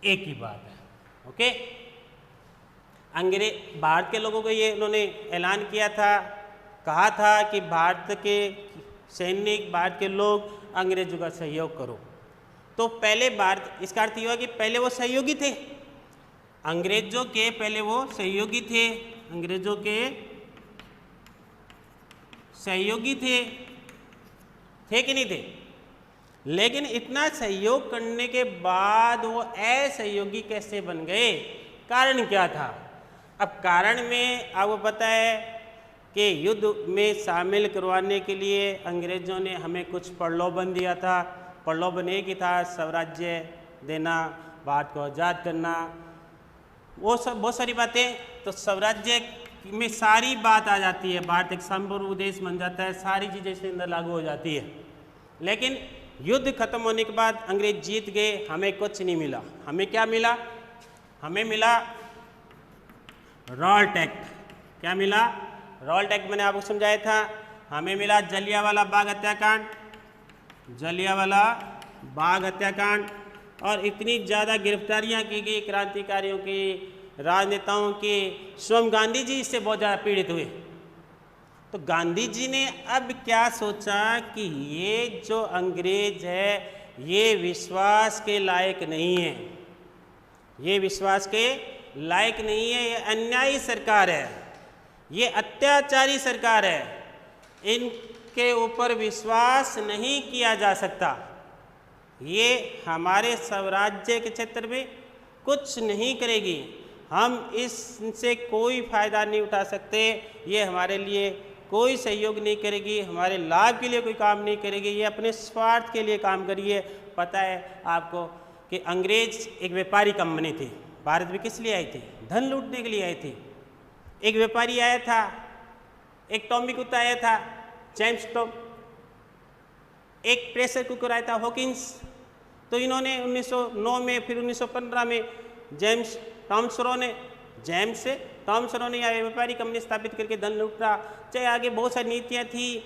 एक ही बात है, ओके। भारत के लोगों को ये उन्होंने ऐलान किया था, कहा था कि भारत के सैनिक, भारत के लोग अंग्रेजों का सहयोग करो। तो पहले भारत, इसका अर्थ ये हुआ कि पहले वो सहयोगी थे अंग्रेजों के, पहले वो सहयोगी थे, अंग्रेजों के सहयोगी थे कि नहीं थे। लेकिन इतना सहयोग करने के बाद वो असहयोगी कैसे बन गए, कारण क्या था। अब कारण में आपको पता है कि युद्ध में शामिल करवाने के लिए अंग्रेजों ने हमें कुछ प्रलोभन दिया था। प्रलोभन एक ही था, स्वराज्य देना, भारत को आज़ाद करना, वो सब बहुत सारी बातें। तो स्वराज्य में सारी बात आ जाती है, भारत एक संपूर्ण उद्देश्य बन जाता है, सारी चीज़ें इसके अंदर लागू हो जाती है। लेकिन युद्ध खत्म होने के बाद अंग्रेज जीत गए, हमें कुछ नहीं मिला। हमें क्या मिला? हमें मिला रॉल्ट एक्ट। क्या मिला? रॉल्ट एक्ट मैंने आपको समझाया था। हमें मिला जलियांवाला बाग हत्याकांड, जलियांवाला बाग हत्याकांड, और इतनी ज़्यादा गिरफ्तारियां की गई क्रांतिकारियों की, राजनेताओं की। स्वयं गांधी जी इससे बहुत ज़्यादा पीड़ित हुए। तो गांधी जी ने अब क्या सोचा कि ये जो अंग्रेज है ये विश्वास के लायक नहीं है, ये विश्वास के लायक नहीं है, ये अन्यायी सरकार है, ये अत्याचारी सरकार है, इनके ऊपर विश्वास नहीं किया जा सकता, ये हमारे स्वराज्य के क्षेत्र में कुछ नहीं करेगी, हम इससे कोई फ़ायदा नहीं उठा सकते, ये हमारे लिए कोई सहयोग नहीं करेगी, हमारे लाभ के लिए कोई काम नहीं करेगी, ये अपने स्वार्थ के लिए काम करिए। पता है आपको कि अंग्रेज एक व्यापारी कंपनी थी, भारत में किस लिए आई थी? धन लूटने के लिए आई थी। एक व्यापारी आया था, एक टॉमी कुत्ता आया था जेम्स टॉम, एक प्रेशर कुकर आया था हॉकिंस। तो इन्होंने 1909 में, फिर 1915 में जेम्स टॉमसरो ने यह व्यापारी कंपनी स्थापित करके धन लूटा। चाहे आगे बहुत सारी नीतियाँ थी,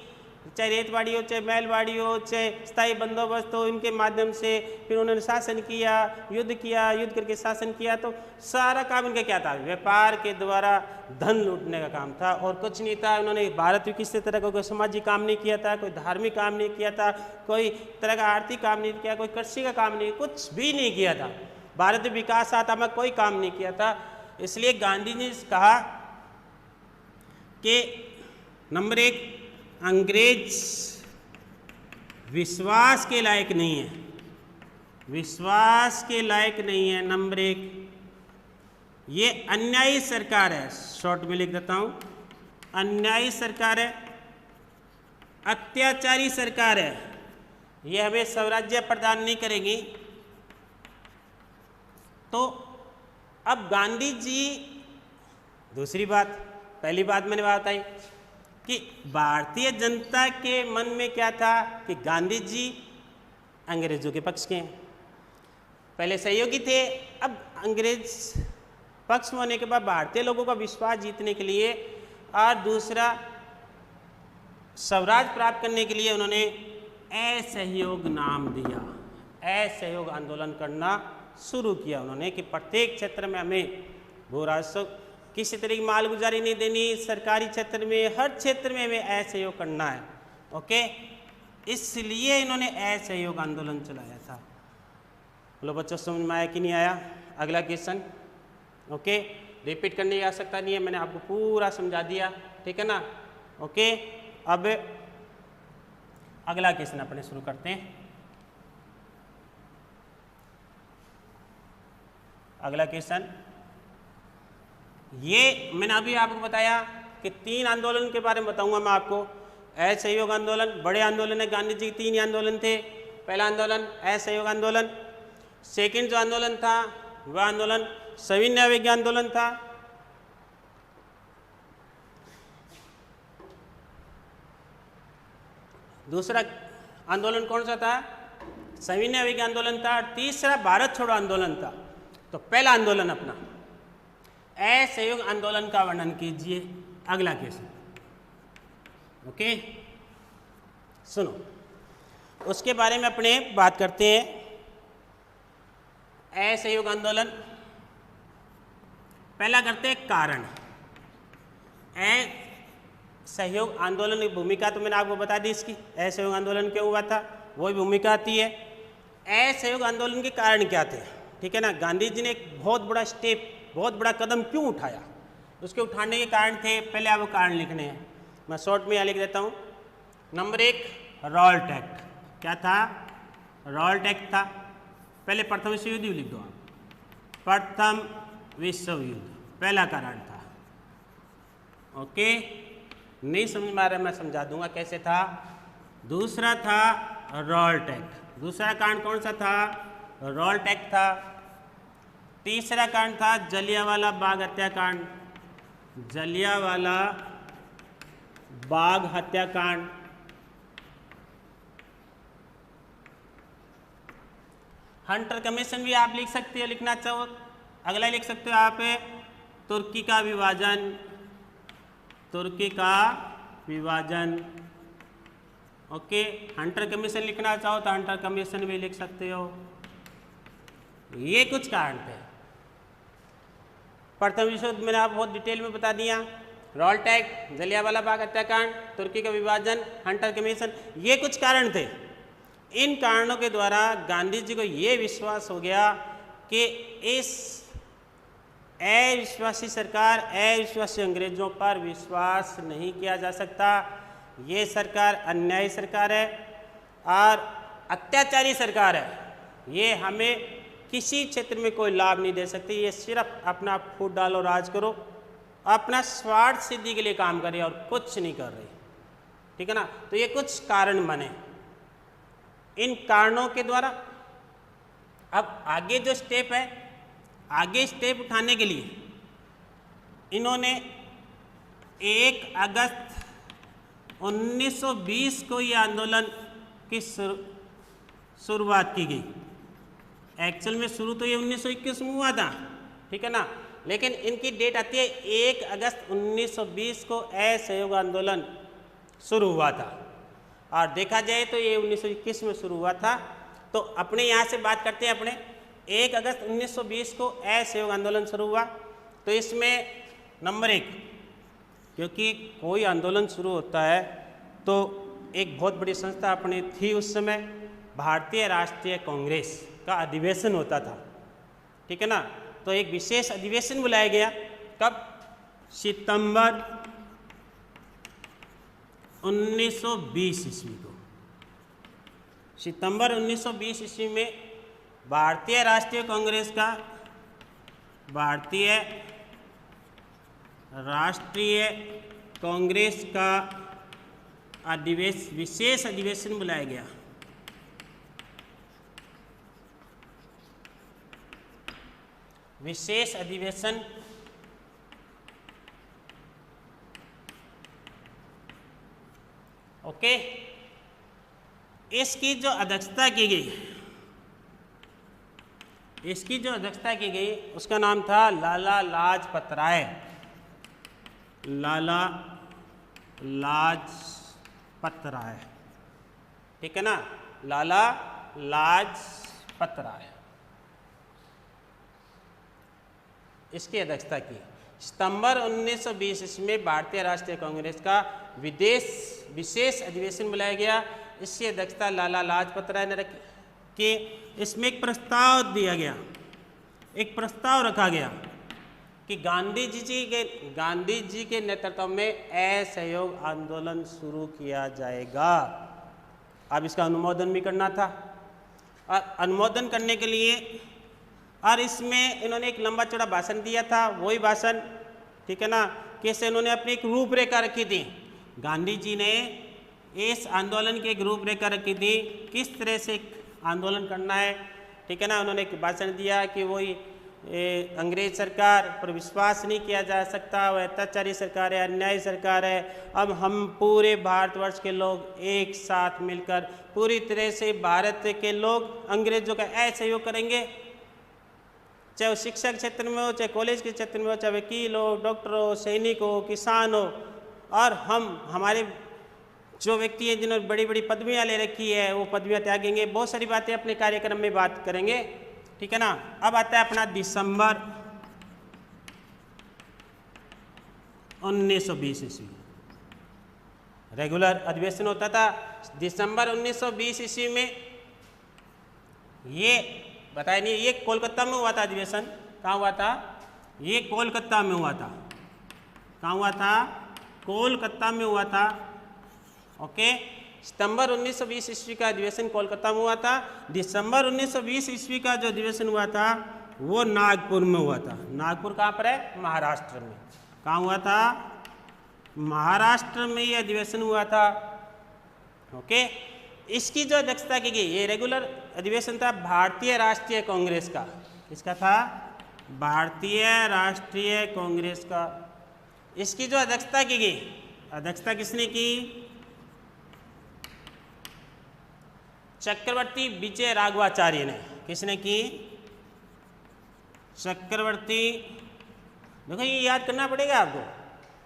चाहे रेतवाड़ी हो, चाहे बैलवाड़ी हो, चाहे स्थायी बंदोबस्त हो, इनके माध्यम से फिर उन्होंने शासन किया, युद्ध करके शासन किया। तो सारा काम इनका क्या था? व्यापार के द्वारा धन लूटने का काम था और कुछ नहीं था। उन्होंने भारत में किसी तरह का कोई सामाजिक काम नहीं किया था, कोई धार्मिक काम नहीं किया था, कोई तरह का आर्थिक काम नहीं किया, कोई कृषि का काम नहीं, कुछ भी नहीं किया था। भारत में विकासात्मक कोई काम नहीं किया था। इसलिए गांधी जी ने कहा कि नंबर 1, अंग्रेज विश्वास के लायक नहीं है, विश्वास के लायक नहीं है। नंबर 1, ये अन्यायी सरकार है, शॉर्ट में लिख देता हूं, अन्यायी सरकार है, अत्याचारी सरकार है, ये हमें स्वराज्य प्रदान नहीं करेगी। तो अब गांधी जी, दूसरी बात, पहली बात मैंने बताई कि भारतीय जनता के मन में क्या था कि गांधी जी अंग्रेजों के पक्ष के हैं। पहले सहयोगी थे, अब अंग्रेज पक्ष में होने के बाद भारतीय लोगों का विश्वास जीतने के लिए और दूसरा स्वराज प्राप्त करने के लिए उन्होंने असहयोग नाम दिया, असहयोग आंदोलन करना शुरू किया उन्होंने कि प्रत्येक क्षेत्र में हमें भू राजस्व, किसी तरह की मालगुजारी नहीं देनी, सरकारी क्षेत्र में, हर क्षेत्र में हमें असहयोग करना है। ओके, इसलिए इन्होंने असहयोग आंदोलन चलाया था। बोलो बच्चों, समझ में आया कि नहीं आया? अगला क्वेश्चन। ओके, रिपीट करने की आवश्यकता नहीं है, मैंने आपको पूरा समझा दिया, ठीक है ना? ओके, अब अगला क्वेश्चन अपने शुरू करते हैं। अगला क्वेश्चन, ये मैंने अभी आपको बताया कि 3 आंदोलन के बारे में बताऊंगा मैं आपको। असहयोग आंदोलन, बड़े आंदोलन है, गांधी जी के 3 आंदोलन थे। पहला आंदोलन असहयोग आंदोलन, सेकंड जो आंदोलन था वह आंदोलन सविनय अवज्ञा आंदोलन था, दूसरा आंदोलन कौन सा था? सविनय अवज्ञा आंदोलन था, और तीसरा भारत छोड़ो आंदोलन था। तो पहला आंदोलन अपना असहयोग आंदोलन का वर्णन कीजिए। अगला क्वेश्चन। ओके, सुनो, उसके बारे में अपने बात करते हैं। असहयोग आंदोलन, पहला करते हैं कारण। असहयोग आंदोलन की भूमिका तो मैंने आपको बता दी इसकी, असहयोग आंदोलन क्यों हुआ था वो भूमिका आती है। असहयोग आंदोलन के कारण क्या थे, ठीक है ना? गांधी जी ने एक बहुत बड़ा स्टेप, बहुत बड़ा कदम क्यों उठाया, उसके उठाने के कारण थे, पहले आपको कारण लिखने हैं। मैं शॉर्ट में यहाँ लिख देता हूँ। Number 1, Raoult act. क्या था? रॉल्ट एक्ट था। पहले प्रथम विश्व युद्ध लिख दो आप, प्रथम विश्व युद्ध पहला कारण था। ओके, नहीं समझ में आ रहा मैं समझा दूंगा कैसे था। दूसरा था रॉल्ट एक्ट, दूसरा कारण कौन सा था? रॉल्ट एक्ट था। तीसरा कारण था जलियांवाला बाग हत्याकांड, जलियांवाला बाग हत्याकांड। हंटर कमीशन भी आप लिख सकते हो, लिखना चाहो अगला लिख सकते हो आप, तुर्की का विभाजन, तुर्की का विभाजन। ओके, हंटर कमीशन लिखना चाहो तो हंटर कमीशन भी लिख सकते हो। ये कुछ कारण थे। प्रथम विश्व युद्ध मैंने आप बहुत डिटेल में बता दिया, रॉलटैक, जलियांवाला बाग हत्याकांड, तुर्की का विभाजन, हंटर कमीशन, ये कुछ कारण थे। इन कारणों के द्वारा गांधी जी को ये विश्वास हो गया कि इस अविश्वासी सरकार, अविश्वासी अंग्रेजों पर विश्वास नहीं किया जा सकता। ये सरकार अन्यायी सरकार है और अत्याचारी सरकार है। ये हमें किसी क्षेत्र में कोई लाभ नहीं दे सकती। ये सिर्फ अपना फूट डालो, राज करो, अपना स्वार्थ सिद्धि के लिए काम करे और कुछ नहीं कर रही। ठीक है ना। तो ये कुछ कारण बने। इन कारणों के द्वारा अब आगे जो स्टेप है, आगे स्टेप उठाने के लिए इन्होंने 1 अगस्त 1920 को ये आंदोलन की शुरुआत की गई। एक्चुअल में शुरू तो ये 1921 में हुआ था, ठीक है ना, लेकिन इनकी डेट आती है 1 अगस्त 1920 को असहयोग आंदोलन शुरू हुआ था। और देखा जाए तो ये 1921 में शुरू हुआ था। तो अपने यहाँ से बात करते हैं, अपने 1 अगस्त 1920 को असहयोग आंदोलन शुरू हुआ। तो इसमें नंबर 1, क्योंकि कोई आंदोलन शुरू होता है तो एक बहुत बड़ी संस्था अपनी थी उस समय, भारतीय राष्ट्रीय कांग्रेस का अधिवेशन होता था। ठीक है ना। तो एक विशेष अधिवेशन बुलाया गया, कब? सितंबर 1920 ईस्वी को। सितंबर 1920 ईस्वी में भारतीय राष्ट्रीय कांग्रेस का, भारतीय राष्ट्रीय कांग्रेस का विशेष अधिवेशन बुलाया गया। विशेष अधिवेशन ओके। इसकी जो अध्यक्षता की गई, उसका नाम था लाला लाजपत राय। लाला लाजपत राय, ठीक है ना, लाला लाजपत राय, इसकी अध्यक्षता की। सितंबर 1920 ईस्वी में भारतीय राष्ट्रीय कांग्रेस का विशेष अधिवेशन बुलाया गया। इसकी अध्यक्षता लाला लाजपत राय ने रखी कि इसमें एक प्रस्ताव दिया गया, एक प्रस्ताव रखा गया कि गांधी जी के नेतृत्व में असहयोग आंदोलन शुरू किया जाएगा। अब इसका अनुमोदन भी करना था, और अनुमोदन करने के लिए, और इसमें इन्होंने एक लंबा चौड़ा भाषण दिया था। वही भाषण, ठीक है ना, कैसे इन्होंने अपनी एक रूपरेखा रखी थी। गांधी जी ने इस आंदोलन की एक रूपरेखा रखी थी, किस तरह से आंदोलन करना है, ठीक है ना। उन्होंने एक भाषण दिया कि वही अंग्रेज सरकार पर विश्वास नहीं किया जा सकता, वह अत्याचारी सरकार है, अन्यायी सरकार है। अब हम पूरे भारतवर्ष के लोग एक साथ मिलकर पूरी तरह से भारत के लोग अंग्रेजों का असहयोग करेंगे, चाहे वो शिक्षा के क्षेत्र में हो, चाहे कॉलेज के क्षेत्र में हो, चाहे वकील हो, डॉक्टर हो, सैनिक हो, किसान हो, और हमारे जो व्यक्ति हैं जिन्होंने बड़ी बड़ी पदवियां ले रखी है वो पदवियां त्यागेंगे। बहुत सारी बातें अपने कार्यक्रम में बात करेंगे, ठीक है ना। अब आता है अपना दिसंबर 1920 ईस्वी, रेगुलर अधिवेशन होता था। दिसंबर 1920 ईस्वी में ये बताया नहीं, ये कोलकाता में हुआ था अधिवेशन। कहाँ हुआ था? ये कोलकाता में हुआ था। कहाँ हुआ था? कोलकाता में हुआ था। ओके, सितंबर 1920 ईस्वी का अधिवेशन कोलकाता में हुआ था। दिसंबर 1920 ईस्वी का जो अधिवेशन हुआ था वो नागपुर में हुआ था। नागपुर कहाँ पर है? महाराष्ट्र में। कहाँ हुआ था? महाराष्ट्र में ये अधिवेशन हुआ था। ओके, इसकी जो अध्यक्षता की गई, ये रेगुलर अधिवेशन था भारतीय राष्ट्रीय कांग्रेस का। किसका था? भारतीय राष्ट्रीय कांग्रेस का। इसकी जो अध्यक्षता की गई, अध्यक्षता किसने की? चक्रवर्ती विजय राघवाचार्य ने। किसने की? चक्रवर्ती। देखो ये याद करना पड़ेगा आपको,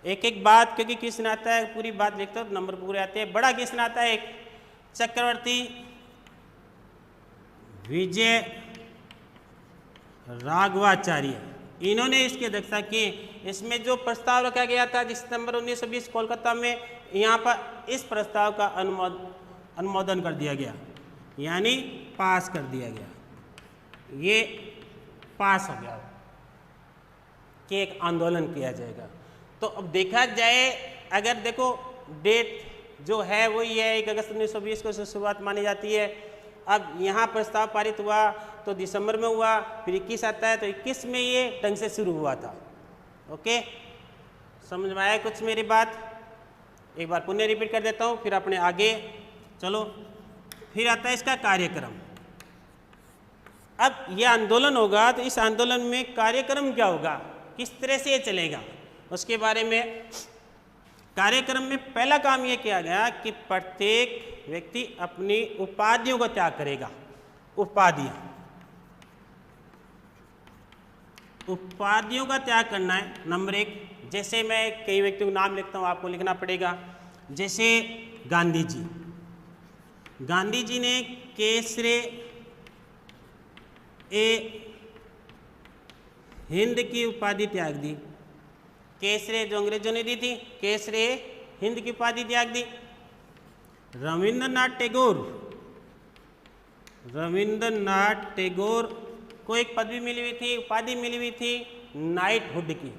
एक एक बात, क्योंकि क्वेश्चन आता है पूरी बात लिखते हो तो नंबर पूरे आते हैं। बड़ा क्वेश्चन आता है एक, चक्रवर्ती विजय राघवाचार्य, इन्होंने इसकी अध्यक्षता की। इसमें जो प्रस्ताव रखा गया था दिसंबर 1920 कोलकाता में, यहाँ पर इस प्रस्ताव का अनुमोदन कर दिया गया, यानी पास कर दिया गया। ये पास हो गया कि एक आंदोलन किया जाएगा। तो अब देखा जाए, अगर देखो डेट जो है वो ये 1 अगस्त 1920 को शुरुआत मानी जाती है। अब यहाँ प्रस्ताव पारित हुआ तो दिसंबर में हुआ, फिर 21 आता है तो 21 में ये ढंग से शुरू हुआ था। ओके, समझ में आया कुछ मेरी बात? एक बार पुनः रिपीट कर देता हूँ, फिर अपने आगे चलो। फिर आता है इसका कार्यक्रम। अब ये आंदोलन होगा तो इस आंदोलन में कार्यक्रम क्या होगा, किस तरह से ये चलेगा, उसके बारे में। कार्यक्रम में पहला काम ये किया गया कि प्रत्येक व्यक्ति अपनी उपाधियों का त्याग करेगा। उपाधियों का त्याग करना है नंबर 1। जैसे मैं कई व्यक्तियों का नाम लिखता हूँ, आपको लिखना पड़ेगा। जैसे गांधी जी ने केसरे ए हिंद की उपाधि त्याग दी। केसरे जो अंग्रेजों ने दी थी, केसरे हिंद की उपाधि त्याग दी। रविंद्रनाथ टैगोर को एक पदवी मिली हुई थी, उपाधि मिली हुई थी नाइटहुड की।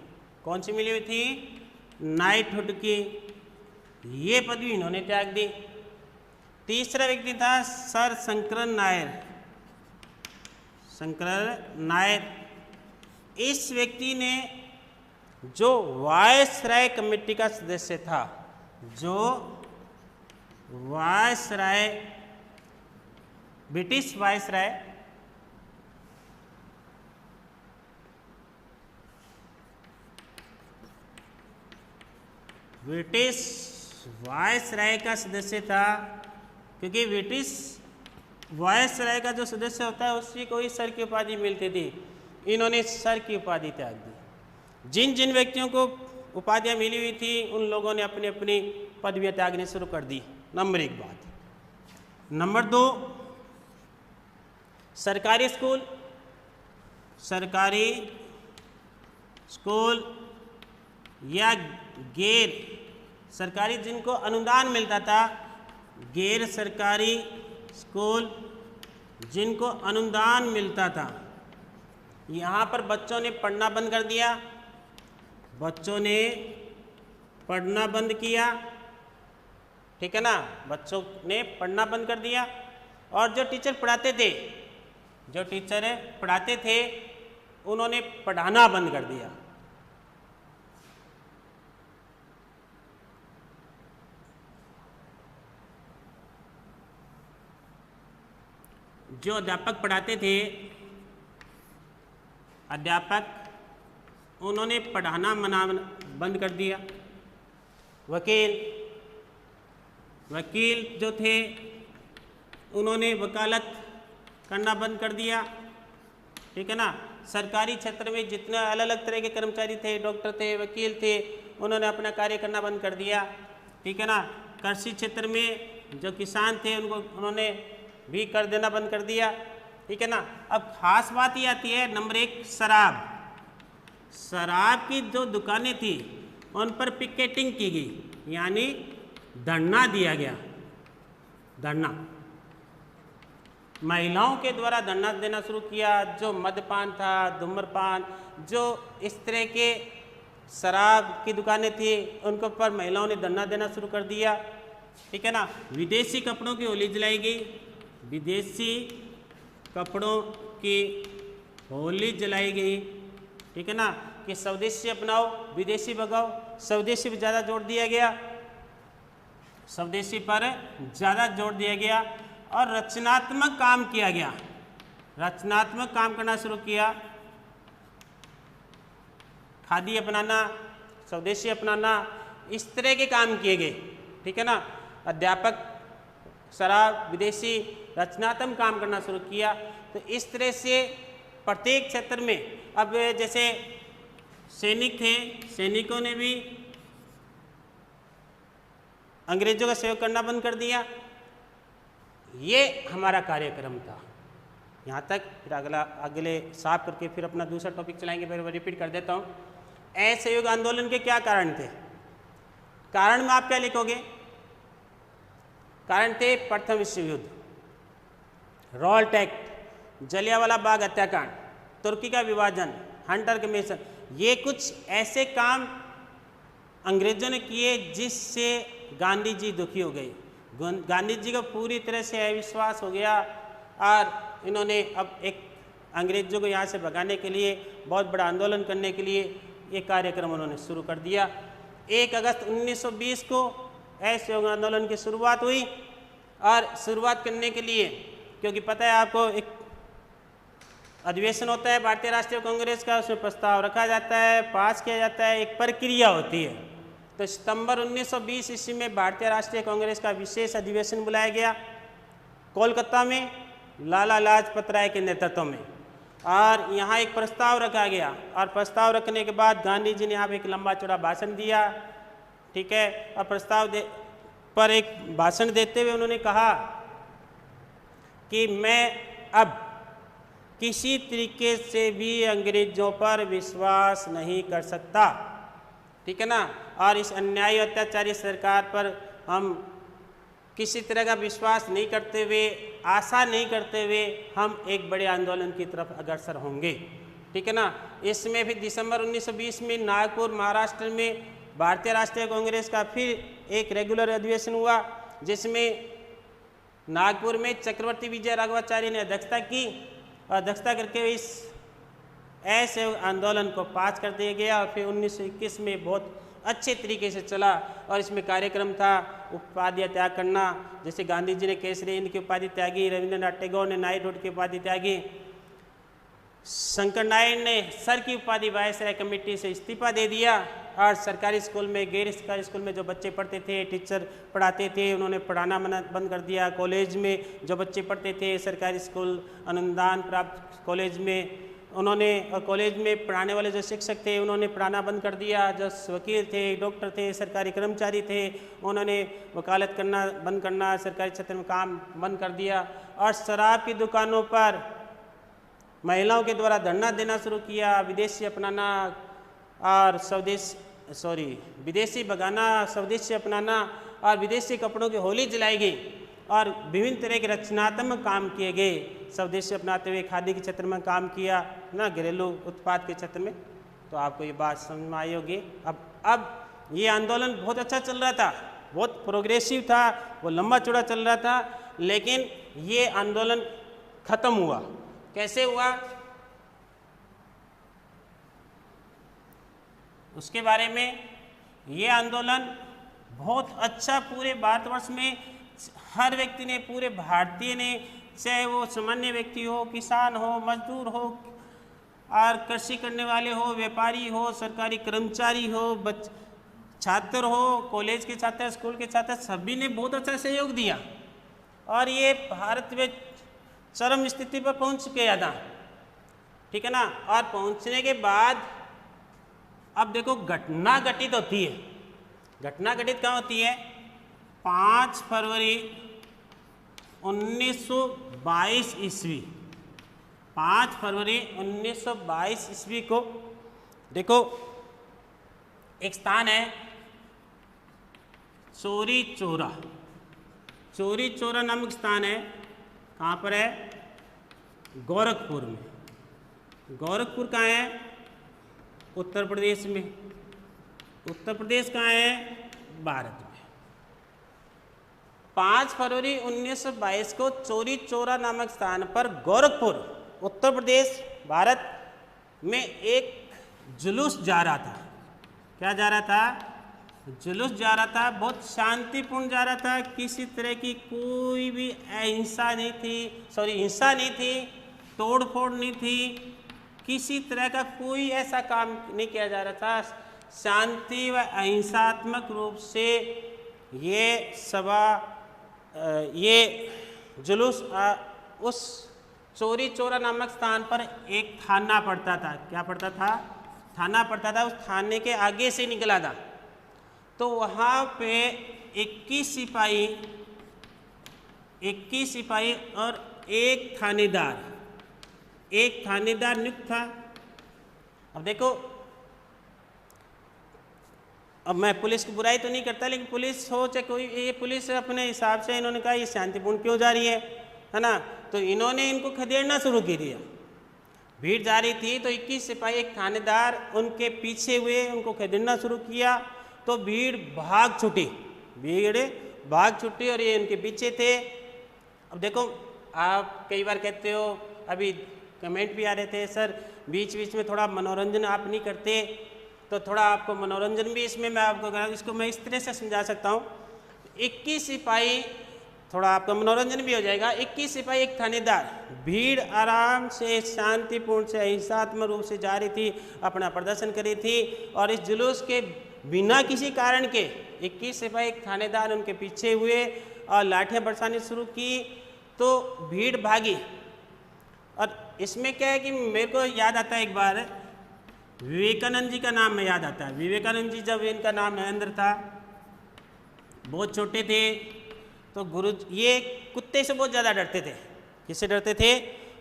कौन सी मिली हुई थी? नाइटहुड की। ये पदवी इन्होंने त्याग दी। तीसरा व्यक्ति था सर शंकरन नायर। इस व्यक्ति ने, जो वायसराय कमेटी का सदस्य था, ब्रिटिश वायसराय का सदस्य था, क्योंकि ब्रिटिश वायसराय का जो सदस्य होता है उसी को ही सर की उपाधि मिलती थी। इन्होंने सर की उपाधि त्याग दी। जिन जिन व्यक्तियों को उपाधियां मिली हुई थी उन लोगों ने अपनी अपनी पदवियां त्यागने शुरू कर दी। नंबर 1 बात। नंबर 2, सरकारी स्कूल या गैर सरकारी, जिनको अनुदान मिलता था, गैर सरकारी स्कूल जिनको अनुदान मिलता था, यहाँ पर बच्चों ने पढ़ना बंद कर दिया। ठीक है ना, बच्चों ने पढ़ना बंद कर दिया। और जो टीचर पढ़ाते थे उन्होंने पढ़ाना बंद कर दिया। जो अध्यापक पढ़ाते थे, उन्होंने पढ़ाना बंद कर दिया। वकील जो थे उन्होंने वकालत करना बंद कर दिया। ठीक है ना। सरकारी क्षेत्र में जितने अलग अलग तरह के कर्मचारी थे, डॉक्टर थे, वकील थे, उन्होंने अपना कार्य करना बंद कर दिया। ठीक है ना। कृषि क्षेत्र में जो किसान थे उन्होंने भी कर देना बंद कर दिया। ठीक है ना। अब खास बात ये आती है नंबर 1, शराब की जो दुकानें थी उन पर पिकेटिंग की गई, यानी धरना दिया गया। धरना, महिलाओं के द्वारा धरना देना शुरू किया। जो मद्यपान था, धूम्रपान, जो इस तरह के शराब की दुकानें थी उनके ऊपर महिलाओं ने धरना देना शुरू कर दिया। ठीक है ना। विदेशी कपड़ों की होली जलाई गई। विदेशी कपड़ों की होली जलाई गई। ठीक है ना। कि स्वदेशी अपनाओ, विदेशी भगाओ। स्वदेशी पर ज़्यादा जोर दिया गया। और रचनात्मक काम किया गया। रचनात्मक काम करना शुरू किया। खादी अपनाना, स्वदेशी अपनाना, इस तरह के काम किए गए, ठीक है ना। अध्यापक शराब, विदेशी, रचनात्मक काम करना शुरू किया। तो इस तरह से प्रत्येक क्षेत्र में, अब जैसे सैनिक थे, सैनिकों ने भी अंग्रेजों का सहयोग करना बंद कर दिया। ये हमारा कार्यक्रम था यहाँ तक। फिर अगले साफ करके फिर अपना दूसरा टॉपिक चलाएंगे। फिर रिपीट कर देता हूँ। असहयोग आंदोलन के क्या कारण थे? कारण में आप क्या लिखोगे? कारण थे प्रथम विश्व युद्ध, रॉल्ट एक्ट, जलियांवाला बाग हत्याकांड, तुर्की का विभाजन, हंटर कमीशन। ये कुछ ऐसे काम अंग्रेजों ने किए जिससे गांधी जी दुखी हो गए। गांधी जी को पूरी तरह से अविश्वास हो गया और इन्होंने अब एक अंग्रेजों को यहाँ से भगाने के लिए, बहुत बड़ा आंदोलन करने के लिए ये कार्यक्रम उन्होंने शुरू कर दिया। 1 अगस्त 1920 को असहयोग आंदोलन की शुरुआत हुई। और शुरुआत करने के लिए, क्योंकि पता है आपको, एक अधिवेशन होता है भारतीय राष्ट्रीय कांग्रेस का, उसमें प्रस्ताव रखा जाता है, पास किया जाता है, एक प्रक्रिया होती है। तो सितंबर 1920 ईस्वी में भारतीय राष्ट्रीय कांग्रेस का विशेष अधिवेशन बुलाया गया कोलकाता में, लाला लाजपत राय के नेतृत्व में। और यहाँ एक प्रस्ताव रखा गया और प्रस्ताव रखने के बाद गांधी जी ने यहाँ पे एक लंबा चौड़ा भाषण दिया, ठीक है। और प्रस्ताव पर एक भाषण देते हुए उन्होंने कहा कि मैं अब किसी तरीके से भी अंग्रेजों पर विश्वास नहीं कर सकता, ठीक है ना। और इस अन्यायी अत्याचारी सरकार पर हम किसी तरह का विश्वास नहीं करते हुए, आशा नहीं करते हुए हम एक बड़े आंदोलन की तरफ अग्रसर होंगे, ठीक है ना। इसमें फिर दिसंबर 1920 में नागपुर महाराष्ट्र में भारतीय राष्ट्रीय कांग्रेस का फिर एक रेगुलर अधिवेशन हुआ, जिसमें नागपुर में चक्रवर्ती विजय राघवाचार्य ने अध्यक्षता की। और अध्यक्षता करके इस असहयोग आंदोलन को पास कर दिया गया। और फिर 1921 में बहुत अच्छे तरीके से चला। और इसमें कार्यक्रम था उपाधियाँ त्याग करना, जैसे गांधी जी ने केसरी हिंद की उपाधि त्यागी, रविंद्रनाथ टैगोर ने नाइटहुड की उपाधि त्यागी, शंकर नारायण ने सर की उपाधि वायसराय कमेटी से इस्तीफा दे दिया। और सरकारी स्कूल में, गैर सरकारी स्कूल में जो बच्चे पढ़ते थे, टीचर पढ़ाते थे, उन्होंने पढ़ाना बंद कर दिया। कॉलेज में जो बच्चे पढ़ते थे, सरकारी स्कूल अनुदान प्राप्त कॉलेज में, उन्होंने कॉलेज में पढ़ाने वाले जो शिक्षक थे उन्होंने पढ़ाना बंद कर दिया। जो वकील थे, डॉक्टर थे, सरकारी कर्मचारी थे, उन्होंने वकालत करना बंद करना, सरकारी क्षेत्र में काम बंद कर दिया। और शराब की दुकानों पर महिलाओं के द्वारा धरना देना शुरू किया। विदेशी अपनाना और विदेशी भगाना, स्वदेशी अपनाना और विदेशी कपड़ों की होली जलाई गई। और विभिन्न तरह के रचनात्मक काम किए गए। स्वदेशी अपनाते हुए खादी के क्षेत्र में काम किया ना, घरेलू उत्पाद के क्षेत्र में। तो आपको ये बात समझ में आई होगी। अब ये आंदोलन बहुत अच्छा चल रहा था, बहुत प्रोग्रेसिव था, वो लंबा चौड़ा चल रहा था। लेकिन ये आंदोलन खत्म हुआ। कैसे हुआ उसके बारे में, ये आंदोलन बहुत अच्छा पूरे भारतवर्ष में हर व्यक्ति ने, पूरे भारतीय ने, चाहे वो सामान्य व्यक्ति हो, किसान हो, मजदूर हो, और कृषि करने वाले हो, व्यापारी हो, सरकारी कर्मचारी हो, छात्र हो, कॉलेज के छात्र, स्कूल के छात्र, सभी ने बहुत अच्छा सहयोग दिया। और ये भारत में चरम स्थिति पर पहुंच गया था, ठीक है ना। और पहुंचने के बाद अब देखो घटना घटित होती है। घटना घटित कहाँ होती है? 5 फरवरी 1922 ईस्वी, 5 फरवरी 1922 ईस्वी को देखो एक स्थान है चौरी चौरा। चौरी चौरा नामक स्थान है। कहाँ पर है? गोरखपुर में। गोरखपुर कहाँ है? उत्तर प्रदेश में। उत्तर प्रदेश कहाँ है? भारत में। 5 फरवरी 1922 को चौरी चौरा नामक स्थान पर गोरखपुर, उत्तर प्रदेश, भारत में एक जुलूस जा रहा था। क्या जा रहा था? जुलूस जा रहा था। बहुत शांतिपूर्ण जा रहा था। किसी तरह की कोई भी हिंसा नहीं थी, हिंसा नहीं थी, तोड़ फोड़ नहीं थी, किसी तरह का कोई ऐसा काम नहीं किया जा रहा था। शांति व अहिंसात्मक रूप से ये सभा ये जुलूस उस चौरी चौरा नामक स्थान पर एक थाना पड़ता था। क्या पड़ता था? थाना पड़ता था। उस थाने के आगे से निकला था। तो वहाँ पे 21 सिपाही और एक थानेदार नियुक्त था। अब देखो, अब मैं पुलिस की बुराई तो नहीं करता, लेकिन पुलिस हो चाहे कोई, ये पुलिस अपने हिसाब से इन्होंने कहा ये शांतिपूर्ण क्यों जा रही है ना, तो इन्होंने इनको खदेड़ना शुरू कर दिया। भीड़ जा रही थी तो 21 सिपाही एक थानेदार उनके पीछे हुए, उनको खदेड़ना शुरू किया। तो भीड़ भाग छुटी और ये उनके पीछे थे। अब देखो, आप कई बार कहते हो, अभी कमेंट भी आ रहे थे, सर बीच बीच में थोड़ा मनोरंजन आप नहीं करते, तो थोड़ा आपको मनोरंजन भी इसमें मैं आपको करा, इसको मैं इस तरह से समझा सकता हूँ। 21 सिपाही, थोड़ा आपका मनोरंजन भी हो जाएगा। 21 सिपाही एक थानेदार, भीड़ आराम से शांतिपूर्ण से अहिंसात्मक रूप से जा रही थी, अपना प्रदर्शन कर रही थी, और इस जुलूस के बिना किसी कारण के 21 सिपाही एक थानेदार उनके पीछे हुए और लाठियाँ बरसानी शुरू की। तो भीड़ भागी। और इसमें क्या है कि मेरे को याद आता है, एक बार विवेकानंद जी का नाम में याद आता है। विवेकानंद जी, जब इनका नाम नरेंद्र था, बहुत छोटे थे, तो ये कुत्ते से बहुत ज़्यादा डरते थे। किससे डरते थे?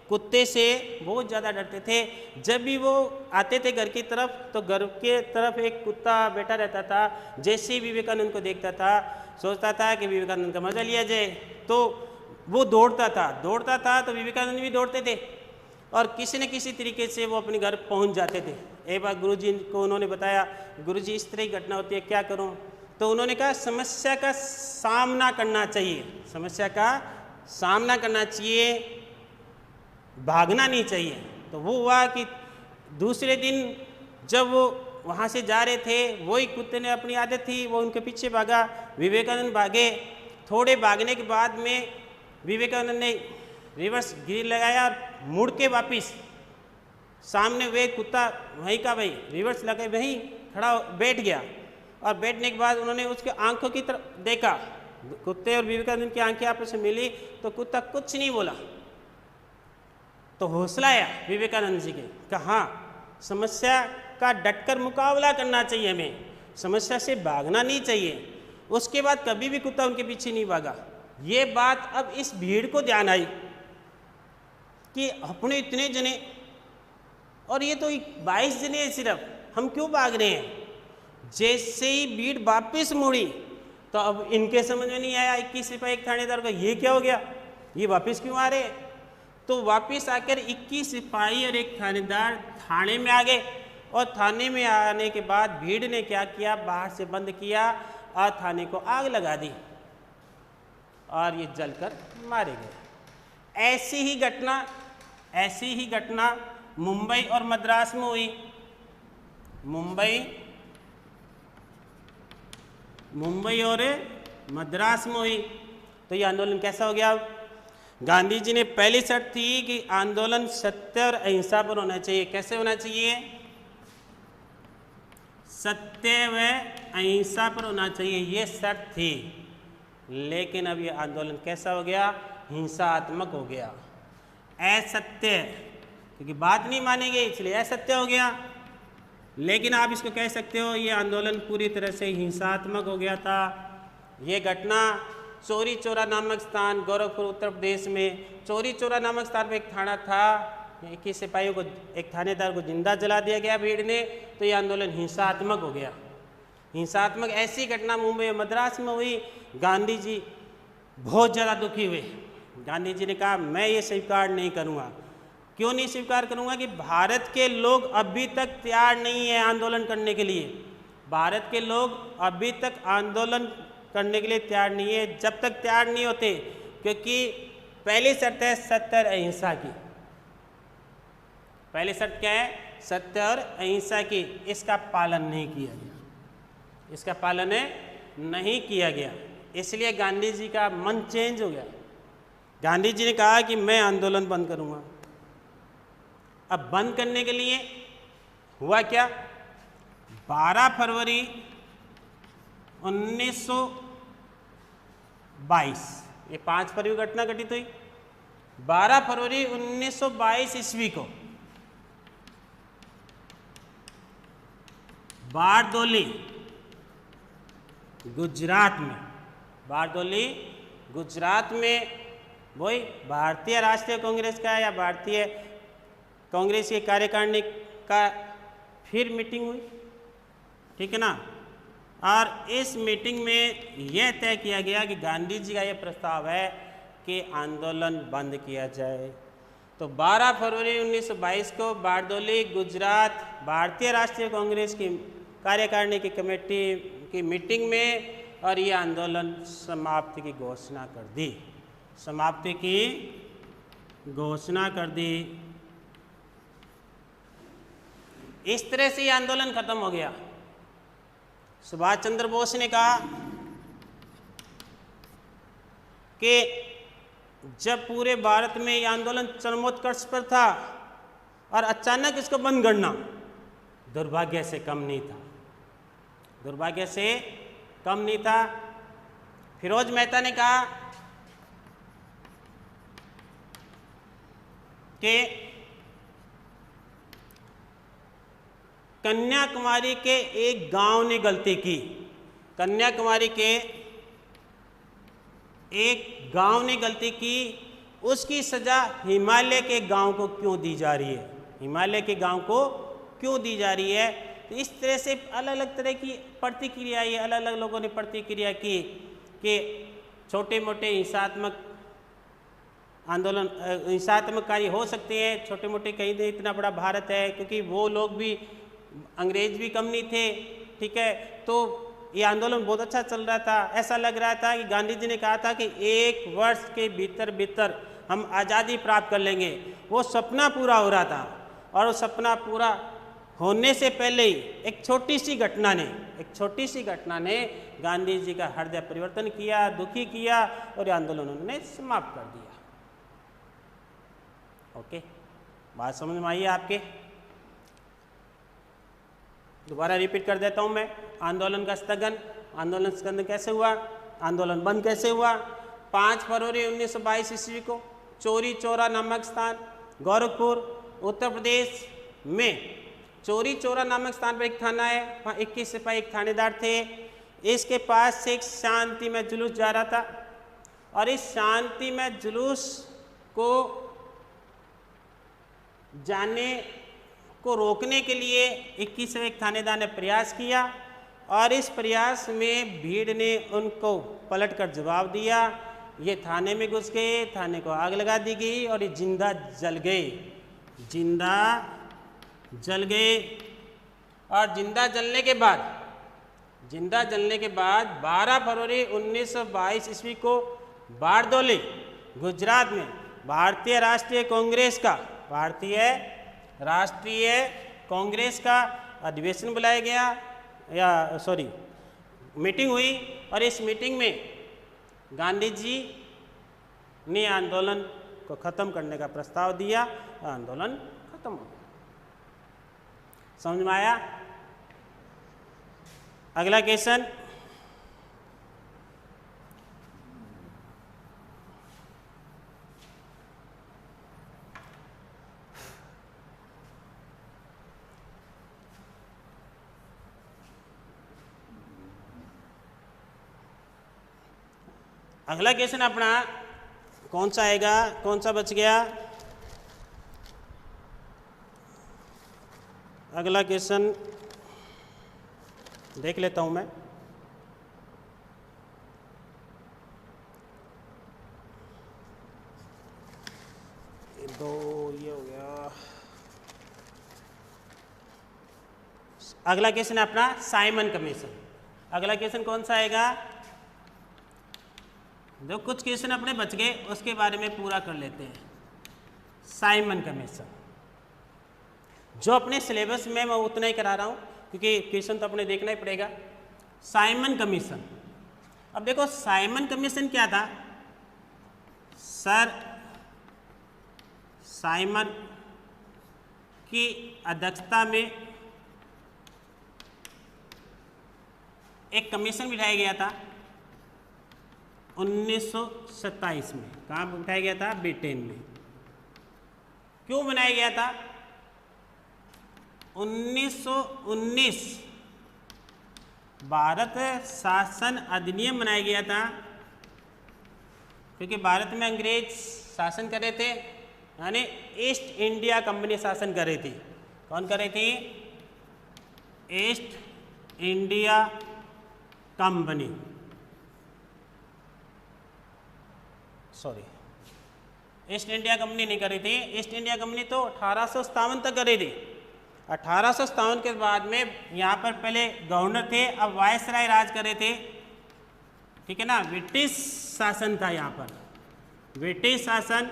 कुत्ते से बहुत ज़्यादा डरते थे। जब भी वो आते थे घर की तरफ, तो घर के तरफ एक कुत्ता बैठा रहता था। जैसे ही विवेकानंद को देखता था, सोचता था कि विवेकानंद का मजा लिया जाए, तो वो दौड़ता था तो विवेकानंद भी दौड़ते थे, और किसी न किसी तरीके से वो अपने घर पहुंच जाते थे। एक बार गुरुजी को उन्होंने बताया, गुरुजी इस तरह की घटना होती है, क्या करूं? तो उन्होंने कहा समस्या का सामना करना चाहिए, भागना नहीं चाहिए। तो वो हुआ कि दूसरे दिन जब वो वहाँ से जा रहे थे, वही कुत्ते ने, अपनी आदत थी, वो उनके पीछे भागा। विवेकानंद भागे। थोड़े भागने के बाद में विवेकानंद ने रिवर्स गियर लगाया और मुड़ के वापिस सामने वे कुत्ता वहीं का वहीं रिवर्स लगे वहीं खड़ा बैठ गया। और बैठने के बाद उन्होंने उसके आंखों की तरफ देखा, कुत्ते और विवेकानंद की आंखें आपस में मिली, तो कुत्ता कुछ नहीं बोला। तो हौसला आया विवेकानंद जी के, कहा समस्या का डटकर मुकाबला करना चाहिए, हमें समस्या से भागना नहीं चाहिए। उसके बाद कभी भी कुत्ता उनके पीछे नहीं भागा। ये बात अब इस भीड़ को ध्यान आई कि अपने इतने जने, और ये तो 22 जने हैं सिर्फ, हम क्यों भाग रहे हैं? जैसे ही भीड़ वापस मुड़ी, तो अब इनके समझ में नहीं आया 21 सिपाही एक थानेदार का, ये क्या हो गया, ये वापस क्यों आ रहे हैं? तो वापस आकर 21 सिपाही और एक थानेदार थाने में आ गए। और थाने में आने के बाद भीड़ ने क्या किया, बाहर से बंद किया और थाने को आग लगा दी, और ये जलकर मारे गए। ऐसी ही घटना मुंबई और मद्रास में हुई। मुंबई और मद्रास में हुई। तो ये आंदोलन कैसा हो गया? गांधी जी ने पहली शर्त थी कि आंदोलन सत्य और अहिंसा पर होना चाहिए। कैसे होना चाहिए? सत्य व अहिंसा पर होना चाहिए, ये शर्त थी। लेकिन अब ये आंदोलन कैसा हो गया? हिंसात्मक हो गया, असत्य, क्योंकि बात नहीं मानी गई इसलिए असत्य हो गया। लेकिन आप इसको कह सकते हो ये आंदोलन पूरी तरह से हिंसात्मक हो गया था। ये घटना चौरी चौरा नामक स्थान, गोरखपुर उत्तर प्रदेश में चौरी चौरा नामक स्थान पर एक थाना था। 21 सिपाहियों को, एक थानेदार को जिंदा जला दिया गया भीड़ ने। तो ये आंदोलन हिंसात्मक हो गया। हिंसात्मक ऐसी घटना मुंबई और मद्रास में हुई। गांधी जी बहुत ज़्यादा दुखी हुए। गांधी जी ने कहा मैं ये स्वीकार नहीं करूँगा। क्यों नहीं स्वीकार करूँगा? कि भारत के लोग अभी तक तैयार नहीं है आंदोलन करने के लिए। भारत के लोग अभी तक आंदोलन करने के लिए तैयार नहीं है। जब तक तैयार नहीं होते, क्योंकि पहली शर्त है सत्य और अहिंसा की। पहली शर्त क्या है? सत्य और अहिंसा की। इसका पालन नहीं किया गया। इसलिए गांधी जी का मन चेंज हो गया। गांधी जी ने कहा कि मैं आंदोलन बंद करूंगा। अब बंद करने के लिए हुआ क्या? 12 फरवरी 1922, ये 5 फरवरी घटना घटित हुई। 12 फरवरी 1922 ईस्वी को बारदोली गुजरात में, बारदोली गुजरात में वही भारतीय राष्ट्रीय कांग्रेस का या भारतीय कांग्रेस की कार्यकारिणी का फिर मीटिंग हुई, ठीक है ना। और इस मीटिंग में यह तय किया गया कि गांधी जी का यह प्रस्ताव है कि आंदोलन बंद किया जाए। तो 12 फरवरी 1922 को बारदोली गुजरात भारतीय राष्ट्रीय कांग्रेस की कार्यकारिणी की कमेटी की मीटिंग में और ये आंदोलन समाप्ति की घोषणा कर दी, समाप्ति की घोषणा कर दी। इस तरह से ये आंदोलन खत्म हो गया। सुभाष चंद्र बोस ने कहा कि जब पूरे भारत में ये आंदोलन चरमोत्कर्ष पर था और अचानक इसको बंद करना दुर्भाग्य से कम नहीं था, दुर्भाग्य से कम नहीं था। फिरोज मेहता ने कहा कि कन्याकुमारी के एक गांव ने गलती की, कन्याकुमारी के एक गांव ने गलती की, उसकी सजा हिमालय के गांव को क्यों दी जा रही है, हिमालय के गांव को क्यों दी जा रही है। तो इस तरह से अलग अलग तरह की प्रतिक्रिया, ये अलग अलग लोगों ने प्रतिक्रिया की कि छोटे मोटे हिंसात्मक आंदोलन, हिंसात्मक कार्य हो सकते हैं, छोटे मोटे, कहीं नहीं, इतना बड़ा भारत है, क्योंकि वो लोग भी, अंग्रेज भी कम नहीं थे, ठीक है। तो ये आंदोलन बहुत अच्छा चल रहा था, ऐसा लग रहा था कि गांधी जी ने कहा था कि 1 वर्ष के भीतर भीतर हम आज़ादी प्राप्त कर लेंगे। वो सपना पूरा हो रहा था और वो सपना पूरा होने से पहले ही एक छोटी सी घटना ने गांधी जी का हृदय परिवर्तन किया, दुखी किया और ये आंदोलन उन्होंने समाप्त कर दिया। ओके, बात समझ में आई है आपके? दोबारा रिपीट कर देता हूं मैं। आंदोलन का स्थगन, आंदोलन स्थगन कैसे हुआ, आंदोलन बंद कैसे हुआ। 5 फरवरी 1922 ईस्वी को चौरी चौरा नामक स्थान, गोरखपुर उत्तर प्रदेश में चौरी चौरा नामक स्थान पर एक थाना है, वहाँ 21 सिपाही एक थानेदार थे। इसके पास से एक शांतिमय जुलूस जा रहा था और इस शांतिमय जुलूस को जाने को रोकने के लिए 21 एक थानेदार ने प्रयास किया और इस प्रयास में भीड़ ने उनको पलटकर जवाब दिया। ये थाने में घुस गए, थाने को आग लगा दी गई और ये जिंदा जल गए, जिंदा जल गए। और जिंदा जलने के बाद 12 फरवरी 1922 ईस्वी को बारदोली गुजरात में भारतीय राष्ट्रीय कांग्रेस का अधिवेशन बुलाया गया, या मीटिंग हुई और इस मीटिंग में गांधी जी ने आंदोलन को ख़त्म करने का प्रस्ताव दिया और आंदोलन खत्म हो गया। समझ में आया? अगला क्वेश्चन, अगला क्वेश्चन अपना कौन सा आएगा, कौन सा बच गया? अगला क्वेश्चन देख लेता हूं मैं। दो ये हो गया। अगला क्वेश्चन है अपना साइमन कमीशन। अगला क्वेश्चन कौन सा आएगा? जो कुछ क्वेश्चन अपने बच गए उसके बारे में पूरा कर लेते हैं। साइमन कमीशन जो अपने सिलेबस में मैं उतना ही करा रहा हूँ क्योंकि क्वेश्चन तो अपने देखना ही पड़ेगा। साइमन कमीशन, अब देखो साइमन कमीशन क्या था। सर साइमन की अध्यक्षता में एक कमीशन बिठाया गया था 1927 में। कहाँ बिठाया गया था? ब्रिटेन में। क्यों बनाया गया था? 1919 भारत शासन अधिनियम बनाया गया था, क्योंकि भारत में अंग्रेज शासन कर रहे थे, यानी ईस्ट इंडिया कंपनी शासन कर रही थी। कौन कर रही थी? East India company, sorry, east India company नहीं कर रही थी। ईस्ट इंडिया कंपनी तो 1857 तक कर रही थी। 1857 के बाद में यहाँ पर पहले गवर्नर थे, अब वायसराय राज कर रहे थे, ठीक है ना। ब्रिटिश शासन था यहाँ पर, ब्रिटिश शासन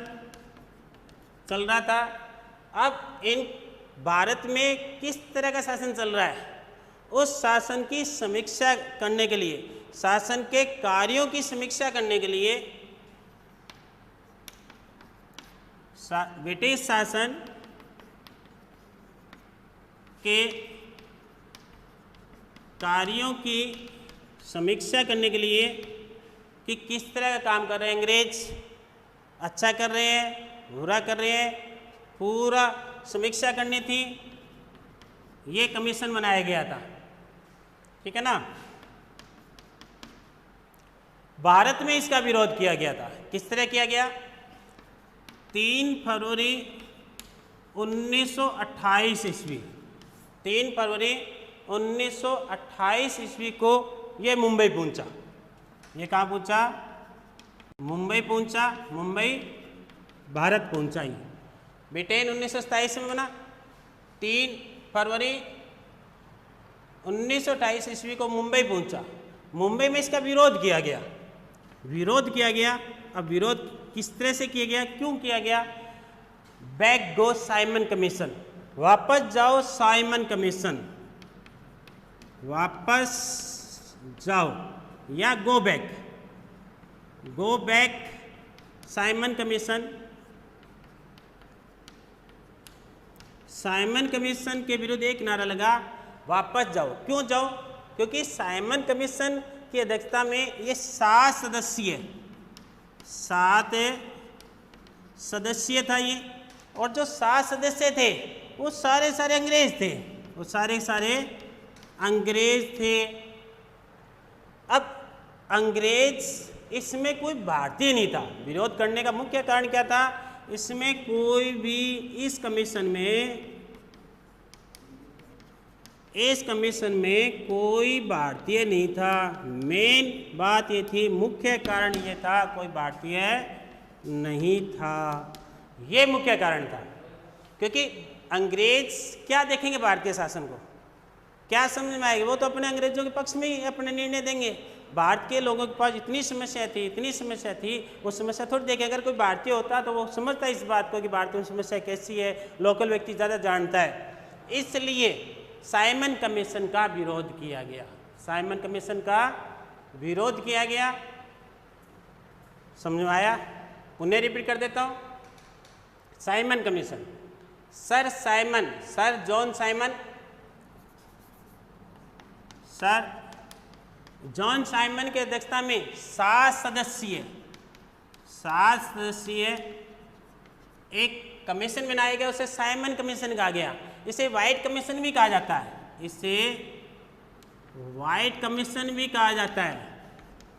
चल रहा था। अब इन भारत में किस तरह का शासन चल रहा है, उस शासन की समीक्षा करने के लिए, शासन के कार्यों की समीक्षा करने के लिए ब्रिटिश शासन के कार्यों की समीक्षा करने के लिए कि किस तरह का काम कर रहे हैं अंग्रेज, अच्छा कर रहे हैं, बुरा कर रहे हैं, पूरा समीक्षा करनी थी। ये कमीशन बनाया गया था, ठीक है ना। भारत में इसका विरोध किया गया था। किस तरह किया गया? 3 फरवरी 1928 ईस्वी, 3 फरवरी 1928 ईस्वी को ये मुंबई पहुंचा। ये कहाँ पहुंचा? मुंबई पहुंचा। मुंबई भारत पहुंचा ही। ब्रिटेन 1927 में बना। 3 फरवरी 1928 ईस्वी को मुंबई पहुंचा। मुंबई में इसका विरोध किया गया, विरोध किया गया। अब विरोध किस तरह से किया गया, क्यों किया गया? बैक गो साइमन कमीशन, वापस जाओ साइमन कमीशन, वापस जाओ, या go back, go back Simon commission. Simon commission के विरुद्ध एक नारा लगा, वापस जाओ। क्यों जाओ? क्योंकि साइमन कमीशन की अध्यक्षता में ये 7 सदस्य था ये, और जो 7 सदस्य थे वो सारे अंग्रेज थे, वो सारे अंग्रेज थे। अब अंग्रेज, इसमें कोई भारतीय नहीं था। विरोध करने का मुख्य कारण क्या था? इसमें कोई भी इस कमीशन में कोई भारतीय नहीं था। मेन बात ये थी, मुख्य कारण ये था, कोई भारतीय नहीं था। ये मुख्य कारण था, क्योंकि अंग्रेज क्या देखेंगे भारतीय शासन को, क्या समझ में आएगी? वो तो अपने अंग्रेजों के पक्ष में ही अपने निर्णय देंगे। भारत के लोगों के पास इतनी समस्या थी, वो समस्या थोड़ी देखे। अगर कोई भारतीय होता तो वो समझता इस बात को कि भारतीय में समस्या कैसी है, लोकल व्यक्ति ज़्यादा जानता है। इसलिए साइमन कमीशन का विरोध किया गया, साइमन कमीशन का विरोध किया गया। समझ में आया? पुनः रिपीट कर देता हूँ। Simon commission, sir John Simon की अध्यक्षता में 7 सदस्यीय एक कमीशन बनाया गया, उसे साइमन कमीशन कहा गया। इसे व्हाइट कमीशन भी कहा जाता है, इसे व्हाइट कमीशन भी कहा जाता है,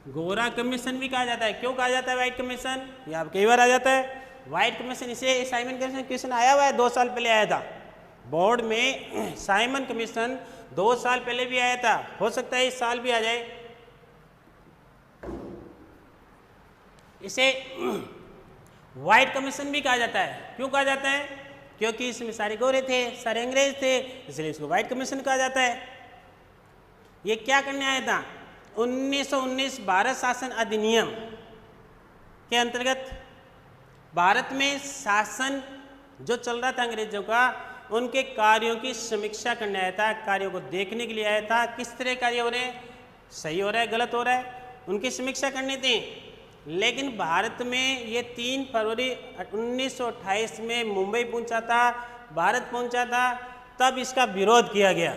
गोरा कमीशन भी कहा जाता है। क्यों कहा जाता है व्हाइट कमीशन? ये आप कई बार आ जाता है व्हाइट कमीशन। इसे साइमन कमीशन क्वेश्चन आया हुआ है, 2 साल पहले आया था बोर्ड में। साइमन कमीशन 2 साल पहले भी आया था, हो सकता है इस साल भी आ जाए। इसे व्हाइट कमीशन भी कहा जाता है। क्यों कहा जाता है? क्योंकि इसमें सारे गोरे थे, सारे अंग्रेज थे, इसलिए इसको व्हाइट कमीशन कहा जाता है। ये क्या करने आया था? 1919 भारत शासन अधिनियम के अंतर्गत भारत में शासन जो चल रहा था अंग्रेजों का, उनके कार्यों की समीक्षा करने आया था, कार्यों को देखने के लिए आया था। किस तरह कार्य हो रहे हैं, सही हो रहा है, गलत हो रहा है, उनकी समीक्षा करनी थी। लेकिन भारत में ये 3 फरवरी 1928 में मुंबई पहुंचा था, भारत पहुंचा था, तब इसका विरोध किया गया।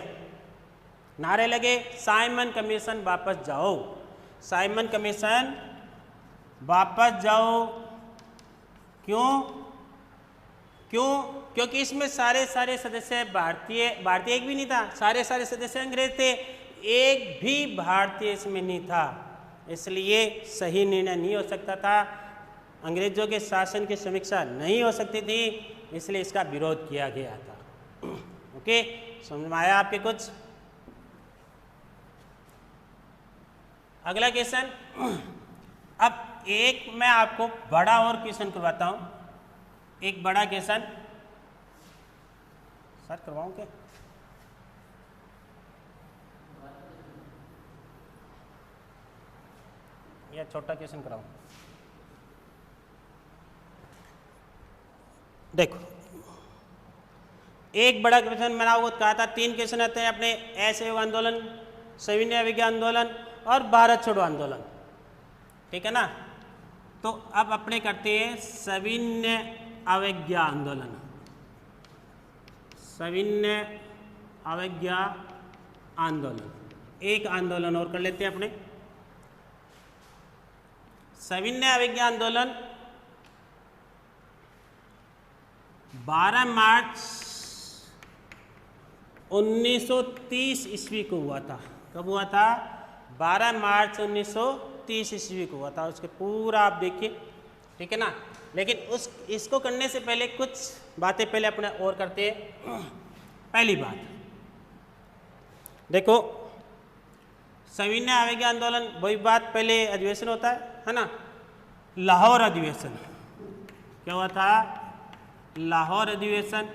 नारे लगे साइमन कमीशन वापस जाओ, साइमन कमीशन वापस जाओ। क्यों? क्योंकि इसमें सारे सदस्य भारतीय एक भी नहीं था, सारे सदस्य अंग्रेज थे, एक भी भारतीय इसमें नहीं था, इसलिए सही निर्णय नहीं हो सकता था, अंग्रेजों के शासन की समीक्षा नहीं हो सकती थी, इसलिए इसका विरोध किया गया था। ओके, समझ में आया आपके कुछ? अगला क्वेश्चन, अब एक मैं आपको बड़ा और क्वेश्चन करवाता हूं, एक बड़ा क्वेश्चन सर करवाऊं क्या? या छोटा क्वेश्चन कराऊं? देखो, एक बड़ा क्वेश्चन मैंने आपको कहा था, 3 क्वेश्चन आते हैं अपने, असहयोग आंदोलन, सविनय अवज्ञा आंदोलन और भारत छोड़ो आंदोलन, ठीक है ना? तो अब अपने करते हैं सविनय अवज्ञा आंदोलन, सविनय अवज्ञा आंदोलन, एक आंदोलन और कर लेते हैं अपने। सविनय अवज्ञा आंदोलन 12 मार्च 1930 ईस्वी को हुआ था। कब हुआ था? 12 मार्च 1930 ईस्वी को हुआ था। उसके पूरा आप देखिए, ठीक है ना? लेकिन इसको करने से पहले कुछ बातें पहले अपने और करते हैं। पहली बात देखो, सविनय अवज्ञा आंदोलन, वही बात, पहले अधिवेशन होता है ना? लाहौर अधिवेशन, क्या हुआ था? लाहौर अधिवेशन।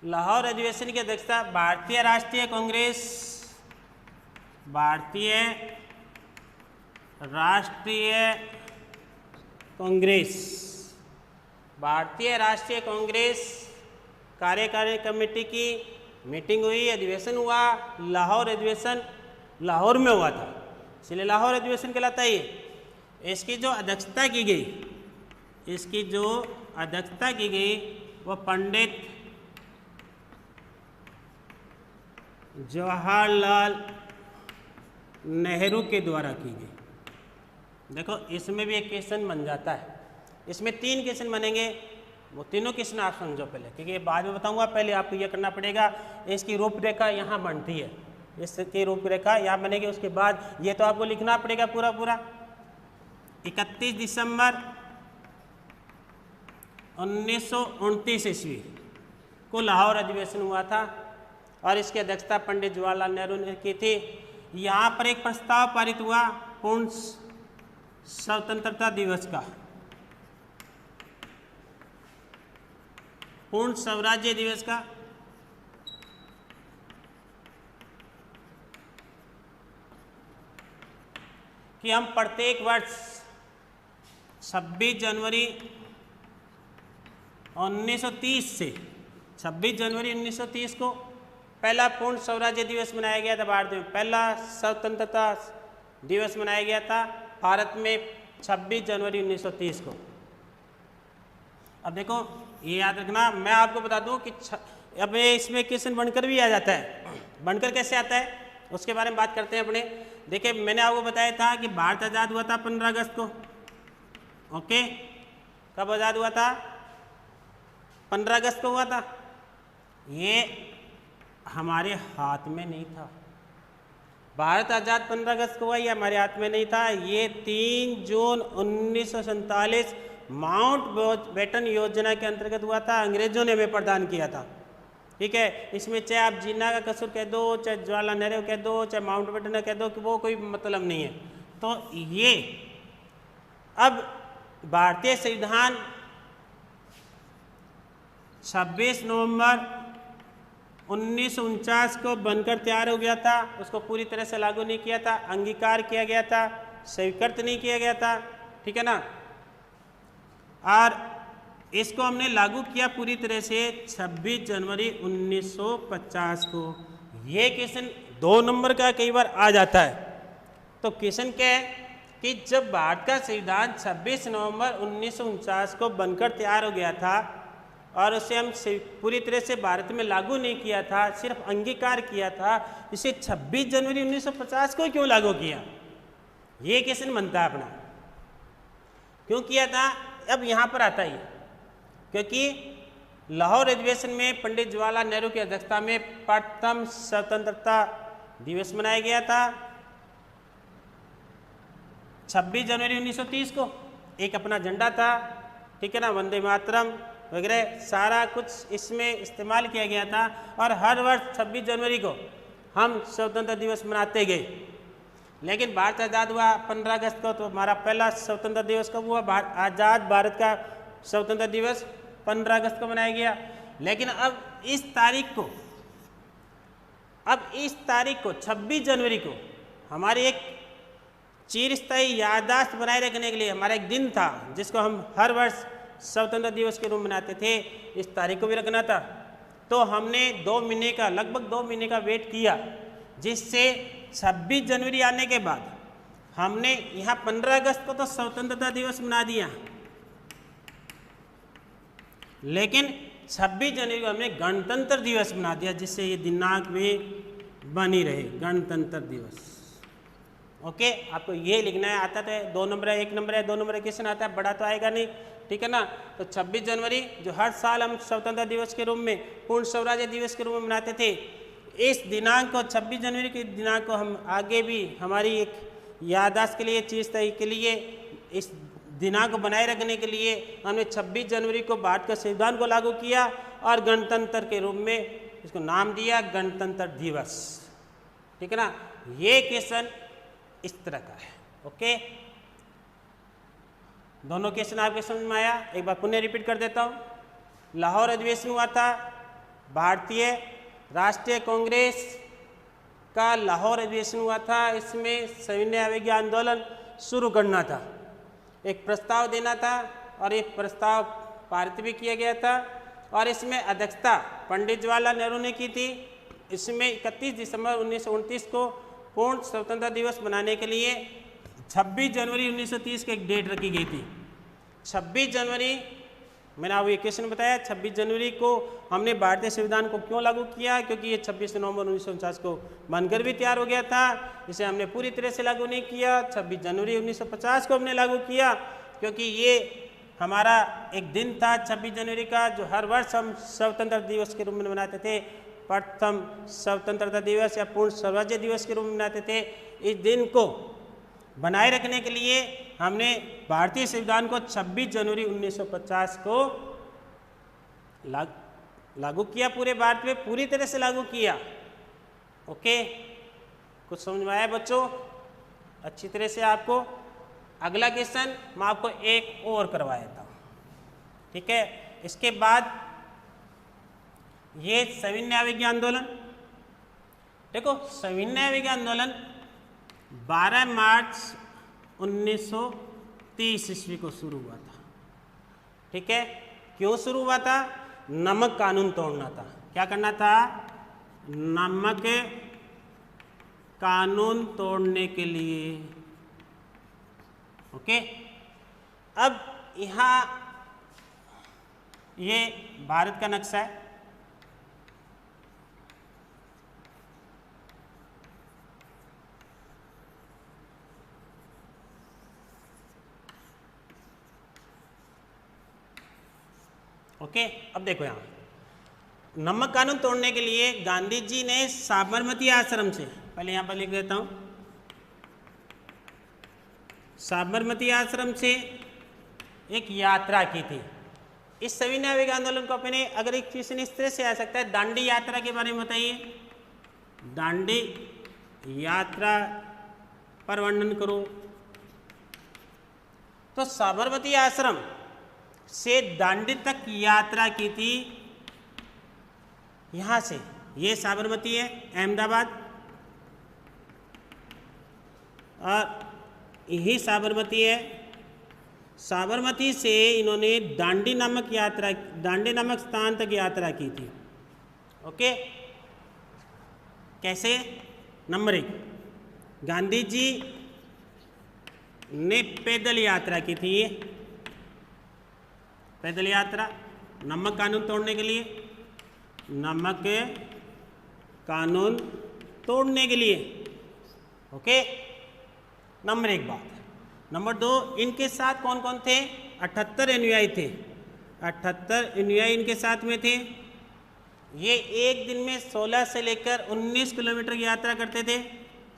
लाहौर अधिवेशन की अध्यक्षता भारतीय राष्ट्रीय कांग्रेस, भारतीय राष्ट्रीय कांग्रेस, भारतीय राष्ट्रीय कांग्रेस कार्यकारिणी कमेटी की मीटिंग हुई, अधिवेशन हुआ। लाहौर अधिवेशन लाहौर में हुआ था, इसलिए लाहौर अधिवेशन कहलाता है ये। इसकी जो अध्यक्षता की गई, इसकी जो अध्यक्षता की गई वो पंडित जवाहरलाल नेहरू के द्वारा की गई। देखो, इसमें भी एक क्वेश्चन बन जाता है, इसमें 3 क्वेश्चन बनेंगे, वो तीनों क्वेश्चन आप समझो पहले, क्योंकि बाद में बताऊंगा, पहले आपको यह करना पड़ेगा। इसकी रूपरेखा यहाँ बनती है, इसकी रूपरेखा यहाँ बनेगी, उसके बाद ये तो आपको लिखना पड़ेगा पूरा। 31 दिसंबर 1929 ईस्वी को लाहौर अधिवेशन हुआ था और इसकी अध्यक्षता पंडित जवाहरलाल नेहरू ने की थी। यहाँ पर एक प्रस्ताव पारित हुआ पूर्ण स्वतंत्रता दिवस का, पूर्ण स्वराज्य दिवस का, कि हम प्रत्येक वर्ष 26 जनवरी 1930 से 26 जनवरी 1930 को पहला पूर्ण स्वराज्य दिवस मनाया गया था। भारत में पहला स्वतंत्रता दिवस मनाया गया था भारत में 26 जनवरी 1930 को। अब देखो, ये याद रखना, मैं आपको बता दूं कि अब इसमें क्वेश्चन बनकर भी आ जाता है। बनकर कैसे आता है उसके बारे में बात करते हैं अपने। देखिए, मैंने आपको बताया था कि भारत आज़ाद हुआ था 15 अगस्त को। ओके, कब आज़ाद हुआ था? 15 अगस्त को हुआ था। ये हमारे हाथ में नहीं था। भारत आज़ाद 15 अगस्त को हुआ, ये हमारे हाथ में नहीं था। ये 3 जून 1947 माउंट बेटन योजना के अंतर्गत हुआ था, अंग्रेजों ने हमें प्रदान किया था। ठीक है, इसमें चाहे आप जिन्ना का कसूर कह दो, चाहे जवाहरलाल नेहरू कह दो, चाहे माउंट बेटन कह दो, कि वो कोई मतलब नहीं है। तो ये अब भारतीय संविधान 26 नवंबर 1949 को बनकर तैयार हो गया था। उसको पूरी तरह से लागू नहीं किया था, अंगीकार किया गया था, स्वीकृत नहीं किया गया था। ठीक है ना? और इसको हमने लागू किया पूरी तरह से 26 जनवरी 1950 को। ये क्वेश्चन 2 नंबर का कई बार आ जाता है। तो क्वेश्चन क्या है कि जब भारत का संविधान 26 नवंबर 1949 को बनकर तैयार हो गया था, और उसे हम पूरी तरह से भारत में लागू नहीं किया था, सिर्फ अंगीकार किया था, इसे 26 जनवरी 1950 को क्यों लागू किया? ये क्वेश्चन बनता है अपना, क्यों किया था? अब यहाँ पर आता है, क्योंकि लाहौर अधिवेशन में पंडित जवाहरलाल नेहरू की अध्यक्षता में प्रथम स्वतंत्रता दिवस मनाया गया था 26 जनवरी 1930 को। एक अपना झंडा था, ठीक है ना, वंदे मातरम वगैरह सारा कुछ इसमें इस्तेमाल किया गया था, और हर वर्ष 26 जनवरी को हम स्वतंत्रता दिवस मनाते गए। लेकिन भारत आज़ाद हुआ 15 अगस्त को, तो हमारा पहला स्वतंत्रता दिवस कब हुआ? आज़ाद भारत का स्वतंत्रता दिवस 15 अगस्त को मनाया गया। लेकिन अब इस तारीख को 26 जनवरी को हमारी एक चिरस्थायी याददाश्त बनाए रखने के लिए हमारा एक दिन था, जिसको हम हर वर्ष स्वतंत्रता दिवस के रूप में मनाते थे, इस तारीख को भी रखना था। तो हमने लगभग 2 महीने का वेट किया, जिससे 26 जनवरी आने के बाद हमने यहाँ 15 अगस्त को तो स्वतंत्रता दिवस मना दिया, लेकिन 26 जनवरी को हमने गणतंत्र दिवस बना दिया, जिससे ये दिनांक भी बनी रहे, गणतंत्र दिवस। ओके, आपको ये लिखना है। आता तो 2 नंबर है, 1 नंबर है, 2 नंबर क्वेश्चन आता है, बड़ा तो आएगा नहीं, ठीक है ना। तो 26 जनवरी जो हर साल हम स्वतंत्रता दिवस के रूप में, पूर्ण स्वराज्य दिवस के रूप में मनाते थे, इस दिनांक को 26 जनवरी के दिनांक को हम आगे भी हमारी एक याददाश्त के लिए, चिरस्थायी के लिए, इस दिनांक को बनाए रखने के लिए हमने 26 जनवरी को भारत के संविधान को लागू किया और गणतंत्र के रूप में इसको नाम दिया गणतंत्र दिवस, ठीक है ना। ये क्वेश्चन इस तरह का है। ओके, दोनों क्वेश्चन आपके समझ में आया? एक बार पुनः रिपीट कर देता हूँ। लाहौर अधिवेशन हुआ था, भारतीय राष्ट्रीय कांग्रेस का लाहौर अधिवेशन हुआ था, इसमें सविनय अवज्ञा आंदोलन शुरू करना था, एक प्रस्ताव देना था, और एक प्रस्ताव पारित भी किया गया था, और इसमें अध्यक्षता पंडित जवाहरलाल नेहरू ने की थी। इसमें 31 दिसंबर 1929 को पूर्ण स्वतंत्रता दिवस मनाने के लिए 26 जनवरी 1930 की एक डेट रखी गई थी। 26 जनवरी, मैंने आपको ये क्वेश्चन बताया, 26 जनवरी को हमने भारतीय संविधान को क्यों लागू किया? क्योंकि ये 26 नवंबर 1949 को बनकर भी तैयार हो गया था, इसे हमने पूरी तरह से लागू नहीं किया। 26 जनवरी 1950 को हमने लागू किया, क्योंकि ये हमारा एक दिन था 26 जनवरी का, जो हर वर्ष हम स्वतंत्रता दिवस के रूप में मनाते थे, प्रथम स्वतंत्रता दिवस या पूर्ण स्वराज्य दिवस के रूप में मनाते थे। इस दिन को बनाए रखने के लिए हमने भारतीय संविधान को 26 जनवरी 1950 को लागू किया, पूरे भारत में पूरी तरह से लागू किया। ओके, कुछ समझ में आया बच्चों? अच्छी तरह से आपको अगला क्वेश्चन मैं आपको एक और करवा देता हूँ, ठीक है। इसके बाद ये सविनय अवज्ञा आंदोलन, देखो सविनय अवज्ञा आंदोलन 12 मार्च 1930 ईस्वी को शुरू हुआ था, ठीक है। क्यों शुरू हुआ था? नमक कानून तोड़ना था। क्या करना था? नमक कानून तोड़ने के लिए। ओके, अब यहाँ ये भारत का नक्शा है, ओके। अब देखो यहाँ नमक कानून तोड़ने के लिए गांधी जी ने साबरमती आश्रम से, पहले यहाँ पर लिख देता हूँ, साबरमती आश्रम से एक यात्रा की थी। इस सविनय अवज्ञा आंदोलन को अपने, अगर एक क्वेश्चन इस तरह से आ सकता है, दांडी यात्रा के बारे में बताइए, दांडी यात्रा पर वर्णन करो। तो साबरमती आश्रम से दांडी तक यात्रा की थी। यहाँ से ये साबरमती है अहमदाबाद, और यही साबरमती है। साबरमती से इन्होंने दांडी नामक स्थान तक यात्रा की थी। ओके, कैसे? नंबर 1, गांधी जी ने पैदल यात्रा की थी, पैदल यात्रा। नमक कानून तोड़ने के लिए, नमक कानून तोड़ने के लिए। ओके, नंबर 1 बात। नंबर 2, इनके साथ कौन कौन थे? 78 अनुयायी थे। 78 अनुयायी इनके साथ में थे। ये एक दिन में 16 से लेकर 19 किलोमीटर की यात्रा करते थे।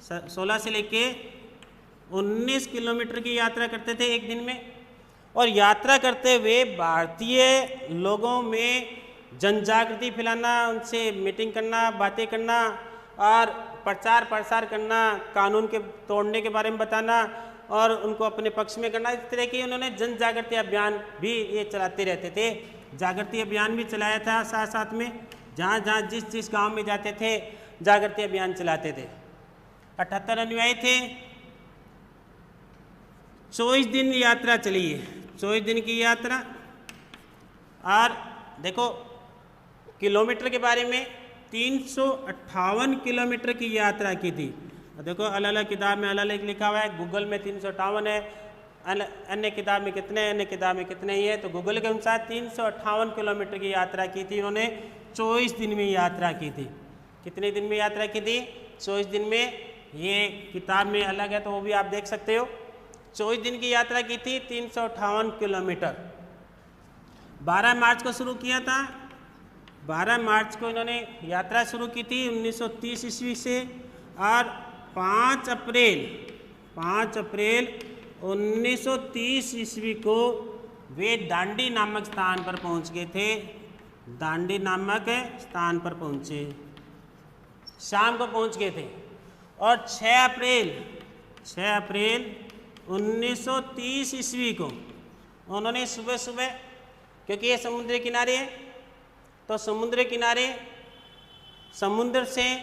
16 से लेकर 19 किलोमीटर की यात्रा करते थे एक दिन में। और यात्रा करते हुए भारतीय लोगों में जन जागृति फैलाना, उनसे मीटिंग करना, बातें करना और प्रचार प्रसार करना, कानून के तोड़ने के बारे में बताना और उनको अपने पक्ष में करना, इस तरह की उन्होंने जन जागृति अभियान भी ये चलाते रहते थे। जागृति अभियान भी चलाया था साथ साथ में, जहाँ जहाँ जिस जिस गांव में जाते थे जागृति अभियान चलाते थे। 78 अनुयायी थे। 24 दिन यात्रा चली है, 24 दिन की यात्रा। और देखो किलोमीटर के बारे में 358 किलोमीटर की यात्रा की थी। देखो अलग अलग किताब में अलग अलग लिखा हुआ है, गूगल में 358 है, अन्य किताब में कितने हैं, अन्य किताब में कितने ही है। तो गूगल के अनुसार 358 किलोमीटर की यात्रा की थी उन्होंने। 24 दिन में यात्रा की थी। कितने दिन में यात्रा की थी? 24 दिन में। ये किताब में अलग है तो वो भी आप देख सकते हो। 24 दिन की यात्रा की थी, 358 किलोमीटर। 12 मार्च को शुरू किया था। 12 मार्च को इन्होंने यात्रा शुरू की थी 1930 ईस्वी से। और 5 अप्रैल 1930 ईस्वी को वे दांडी नामक स्थान पर पहुंच गए थे। दांडी नामक स्थान पर पहुंचे, शाम को पहुंच गए थे। और 6 अप्रैल 1930 ईस्वी को उन्होंने सुबह सुबह, क्योंकि ये समुद्र किनारे है, तो समुद्र किनारे समुद्र से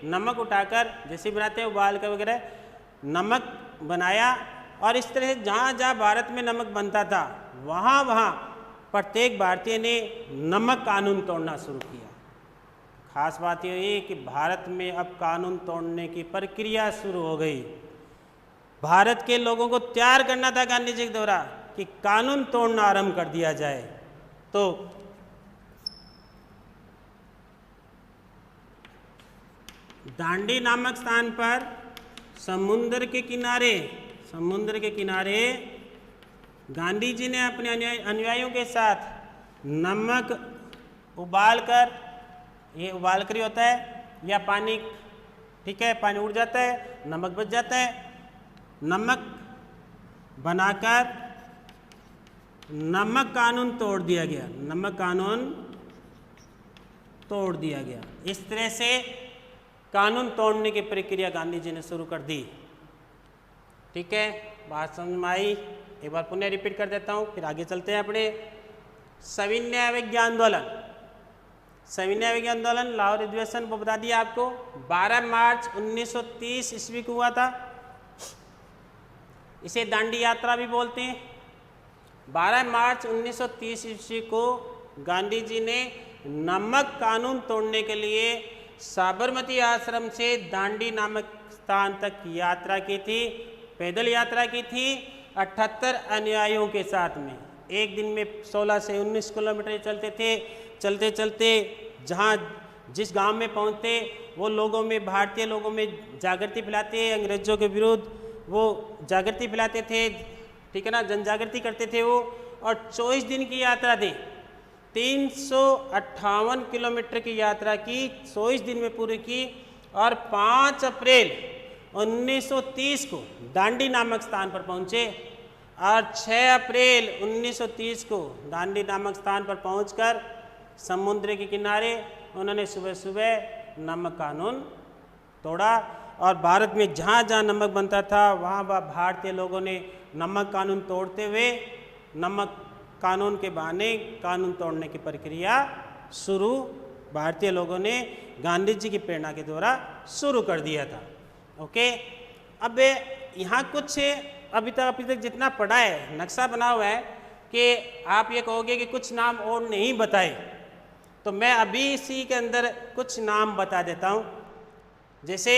नमक उठाकर जैसे बनाते हैं उबाल कर वगैरह नमक बनाया। और इस तरह से जहाँ जहाँ भारत में नमक बनता था वहाँ वहाँ प्रत्येक भारतीय ने नमक कानून तोड़ना शुरू किया। खास बात यह है कि भारत में अब कानून तोड़ने की प्रक्रिया शुरू हो गई। भारत के लोगों को तैयार करना था गांधी जी के द्वारा कि कानून तोड़ना आरंभ कर दिया जाए। तो दांडी नामक स्थान पर समुद्र के किनारे गांधी जी ने अपने अनुयायियों के साथ नमक उबालकर, ये उबालकर ही होता है या पानी, ठीक है, पानी उड़ जाता है, नमक बच जाता है, नमक बनाकर नमक कानून तोड़ दिया गया। इस तरह से कानून तोड़ने की प्रक्रिया गांधी जी ने शुरू कर दी। ठीक है, बात समझ में आई? एक बार पुनः रिपीट कर देता हूँ, फिर आगे चलते हैं अपने। सविनय अवज्ञा आंदोलन लाहौर अधिवेशन वो बता दिया आपको, 12 मार्च 1930 ईस्वी को हुआ था। इसे दांडी यात्रा भी बोलते हैं। 12 मार्च 1930 ईस्वी को गांधी जी ने नमक कानून तोड़ने के लिए साबरमती आश्रम से दांडी नामक स्थान तक यात्रा की थी, पैदल यात्रा की थी 78 अनुयायियों के साथ में। एक दिन में 16 से 19 किलोमीटर चलते थे। चलते चलते जहाँ जिस गांव में पहुँचते वो लोगों में, भारतीय लोगों में जागृति फैलाते, अंग्रेजों के विरुद्ध वो जागृति फैलाते थे, ठीक है ना, जन जागृति करते थे वो। और 24 दिन की यात्रा थी, 358 किलोमीटर की यात्रा की, 24 दिन में पूरी की। और 5 अप्रैल 1930 को दांडी नामक स्थान पर पहुँचे। और 6 अप्रैल 1930 को दांडी नामक स्थान पर पहुंचकर समुद्र के किनारे उन्होंने सुबह सुबह नमक कानून तोड़ा। और भारत में जहाँ जहाँ नमक बनता था वहाँ वहाँ भारतीय लोगों ने नमक कानून तोड़ते हुए नमक कानून के बहाने कानून तोड़ने की प्रक्रिया शुरू भारतीय लोगों ने गांधी जी की प्रेरणा के द्वारा शुरू कर दिया था। ओके, अब यहाँ कुछ अभी तक जितना पढ़ा है, नक्शा बना हुआ है कि आप ये कहोगे कि कुछ नाम और नहीं बताए, तो मैं अभी इसी के अंदर कुछ नाम बता देता हूँ। जैसे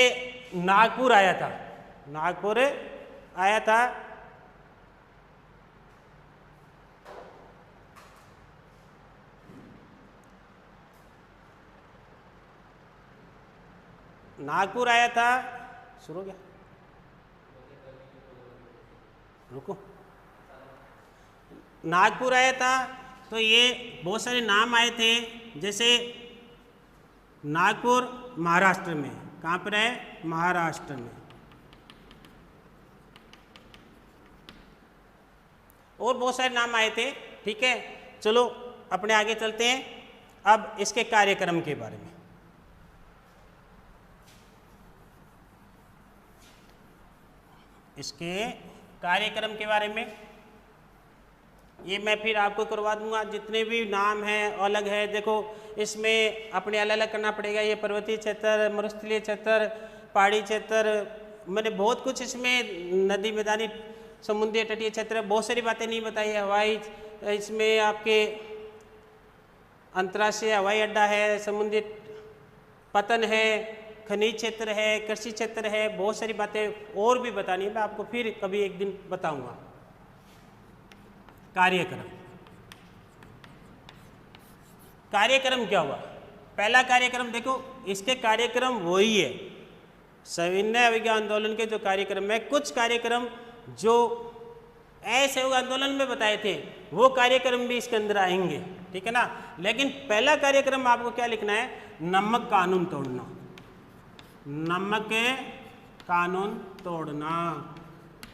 नागपुर आया था, नागपुर आया था, शुरू हो गया, रुको, नागपुर आया था तो ये बहुत सारे नाम आए थे, जैसे नागपुर महाराष्ट्र में, कहाँ पर है, महाराष्ट्र में, और बहुत सारे नाम आए थे। ठीक है, चलो अपने आगे चलते हैं अब इसके कार्यक्रम के बारे में। इसके कार्यक्रम के बारे में ये मैं फिर आपको करवा दूंगा, जितने भी नाम हैं अलग है। देखो इसमें अपने अलग अलग करना पड़ेगा, ये पर्वतीय क्षेत्र, मरुस्थलीय क्षेत्र, पहाड़ी क्षेत्र, मैंने बहुत कुछ इसमें नदी मैदानी समुद्री तटीय क्षेत्र, बहुत सारी बातें नहीं बताई है। हवाई, इसमें आपके अंतर्राष्ट्रीय हवाई अड्डा है, समुद्री पतन है, खनिज क्षेत्र है, कृषि क्षेत्र है, बहुत सारी बातें और भी बतानी है, मैं आपको फिर कभी एक दिन बताऊंगा। कार्यक्रम, कार्यक्रम क्या हुआ, पहला कार्यक्रम देखो, इसके कार्यक्रम वही है सविनय अवज्ञा आंदोलन के जो कार्यक्रम है, कुछ कार्यक्रम जो असहयोग आंदोलन में बताए थे वो कार्यक्रम भी इसके अंदर आएंगे, ठीक है ना। लेकिन पहला कार्यक्रम आपको क्या लिखना है, नमक कानून तोड़ना, नमक कानून तोड़ना,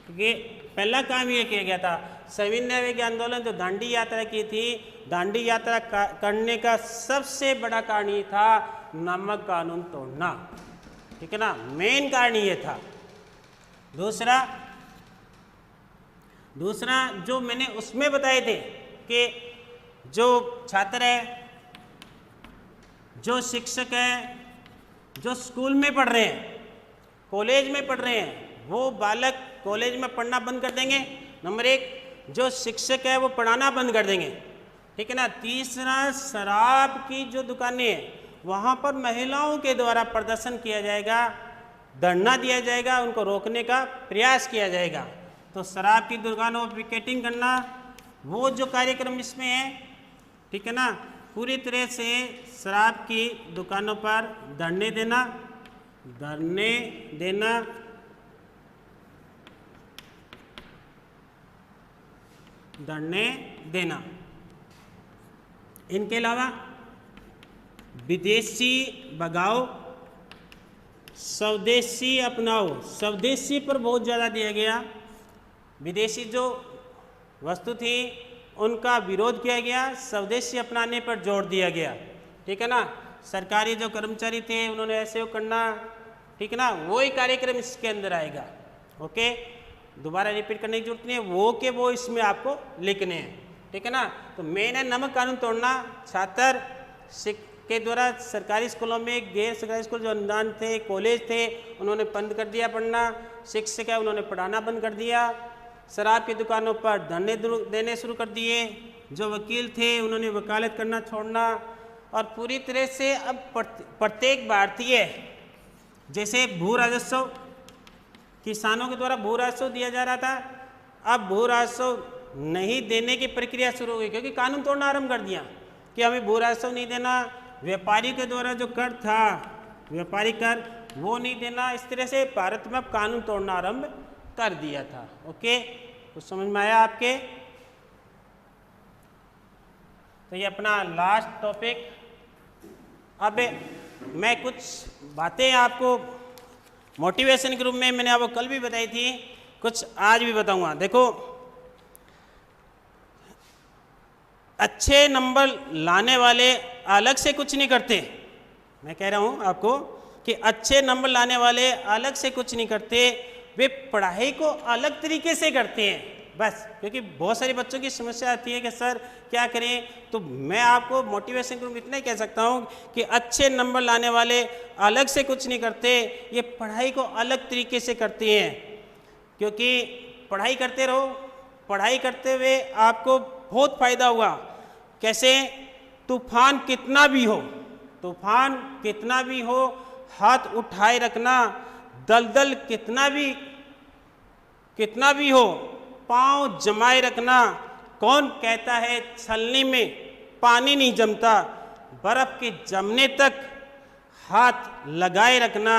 क्योंकि पहला काम ये किया गया था। सविनय अवज्ञा आंदोलन जो दांडी यात्रा की थी, दांडी यात्रा करने का सबसे बड़ा कारण ये था नमक कानून तोड़ना, ठीक है ना, मेन कारण ये था। दूसरा जो मैंने उसमें बताए थे कि जो छात्र है, जो शिक्षक है, जो स्कूल में पढ़ रहे हैं, कॉलेज में पढ़ रहे हैं, वो बालक कॉलेज में पढ़ना बंद कर देंगे, नंबर एक। जो शिक्षक है वो पढ़ाना बंद कर देंगे, ठीक है ना। तीसरा, शराब की जो दुकानें हैं वहाँ पर महिलाओं के द्वारा प्रदर्शन किया जाएगा, धरना दिया जाएगा, उनको रोकने का प्रयास किया जाएगा। तो शराब की दुकानों पर पिकेटिंग करना, वो जो कार्यक्रम इसमें है, ठीक है ना, पूरी तरह से शराब की दुकानों पर धरने देना, इनके अलावा विदेशी भगाओ, स्वदेशी अपनाओ, स्वदेशी पर बहुत ज़्यादा दिया गया, विदेशी जो वस्तु थी उनका विरोध किया गया, स्वदेशी अपनाने पर जोर दिया गया, ठीक है ना। सरकारी जो कर्मचारी थे उन्होंने ऐसे करना, ठीक है ना, वही कार्यक्रम इसके अंदर आएगा। ओके, दोबारा रिपीट करने की जरूरत नहीं है, वो के वो इसमें आपको लिखने हैं, ठीक है ना। तो मेन है नमक कानून तोड़ना, छात्र के द्वारा सरकारी स्कूलों में, गैर सरकारी स्कूल जो अनुदान थे, कॉलेज थे, उन्होंने बंद कर दिया पढ़ना, शिक्षक है उन्होंने पढ़ाना बंद कर दिया, शराब की दुकानों पर धरने देने शुरू कर दिए, जो वकील थे उन्होंने वकालत करना छोड़ना, और पूरी तरह से अब प्रत्येक भारतीय, जैसे भू राजस्व, किसानों के द्वारा भू राजस्व दिया जा रहा था, अब भू राजस्व नहीं देने की प्रक्रिया शुरू हो गई, क्योंकि कानून तोड़ना आरंभ कर दिया कि हमें भू राजस्व नहीं देना, व्यापारी के द्वारा जो कर था, व्यापारी कर, वो नहीं देना, इस तरह से भारत में अब कानून तोड़ना आरंभ कर दिया था। ओके, कुछ समझ में आया आपके? तो ये अपना लास्ट टॉपिक। अब मैं कुछ बातें आपको मोटिवेशन के रूप में मैंने आपको कल भी बताई थी, कुछ आज भी बताऊंगा। देखो, अच्छे नंबर लाने वाले अलग से कुछ नहीं करते, मैं कह रहा हूं आपको कि अच्छे नंबर लाने वाले अलग से कुछ नहीं करते, वे पढ़ाई को अलग तरीके से करते हैं बस। क्योंकि बहुत सारे बच्चों की समस्या आती है कि सर क्या करें, तो मैं आपको मोटिवेशन के रूप में इतना ही कह सकता हूं कि अच्छे नंबर लाने वाले अलग से कुछ नहीं करते, ये पढ़ाई को अलग तरीके से करते हैं। क्योंकि पढ़ाई करते रहो, पढ़ाई करते हुए आपको बहुत फायदा हुआ। कैसे? तूफान कितना भी हो, हाथ उठाए रखना, दलदल कितना भी हो, पांव जमाए रखना। कौन कहता है छलनी में पानी नहीं जमता, बर्फ के जमने तक हाथ लगाए रखना,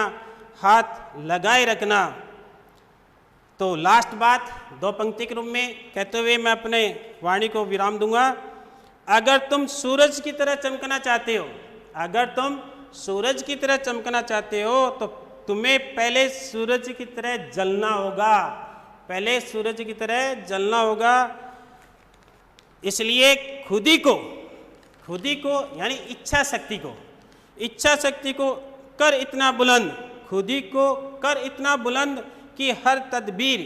हाथ लगाए रखना। तो लास्ट बात 2 पंक्ति के रूप में कहते हुए मैं अपने वाणी को विराम दूंगा। अगर तुम सूरज की तरह चमकना चाहते हो, अगर तुम सूरज की तरह चमकना चाहते हो तो तुम्हें पहले सूरज की तरह जलना होगा, पहले सूरज की तरह जलना होगा। इसलिए खुद ही को यानी इच्छा शक्ति को कर इतना बुलंद, खुद ही को कर इतना बुलंद कि हर तदबीर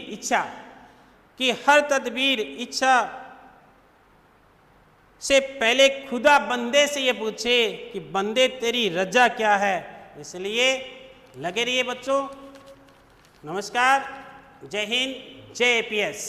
इच्छा से पहले खुदा बंदे से ये पूछे कि बंदे तेरी रजा क्या है। इसलिए लगे रहिए बच्चों। नमस्कार, जय हिंद, जय APS।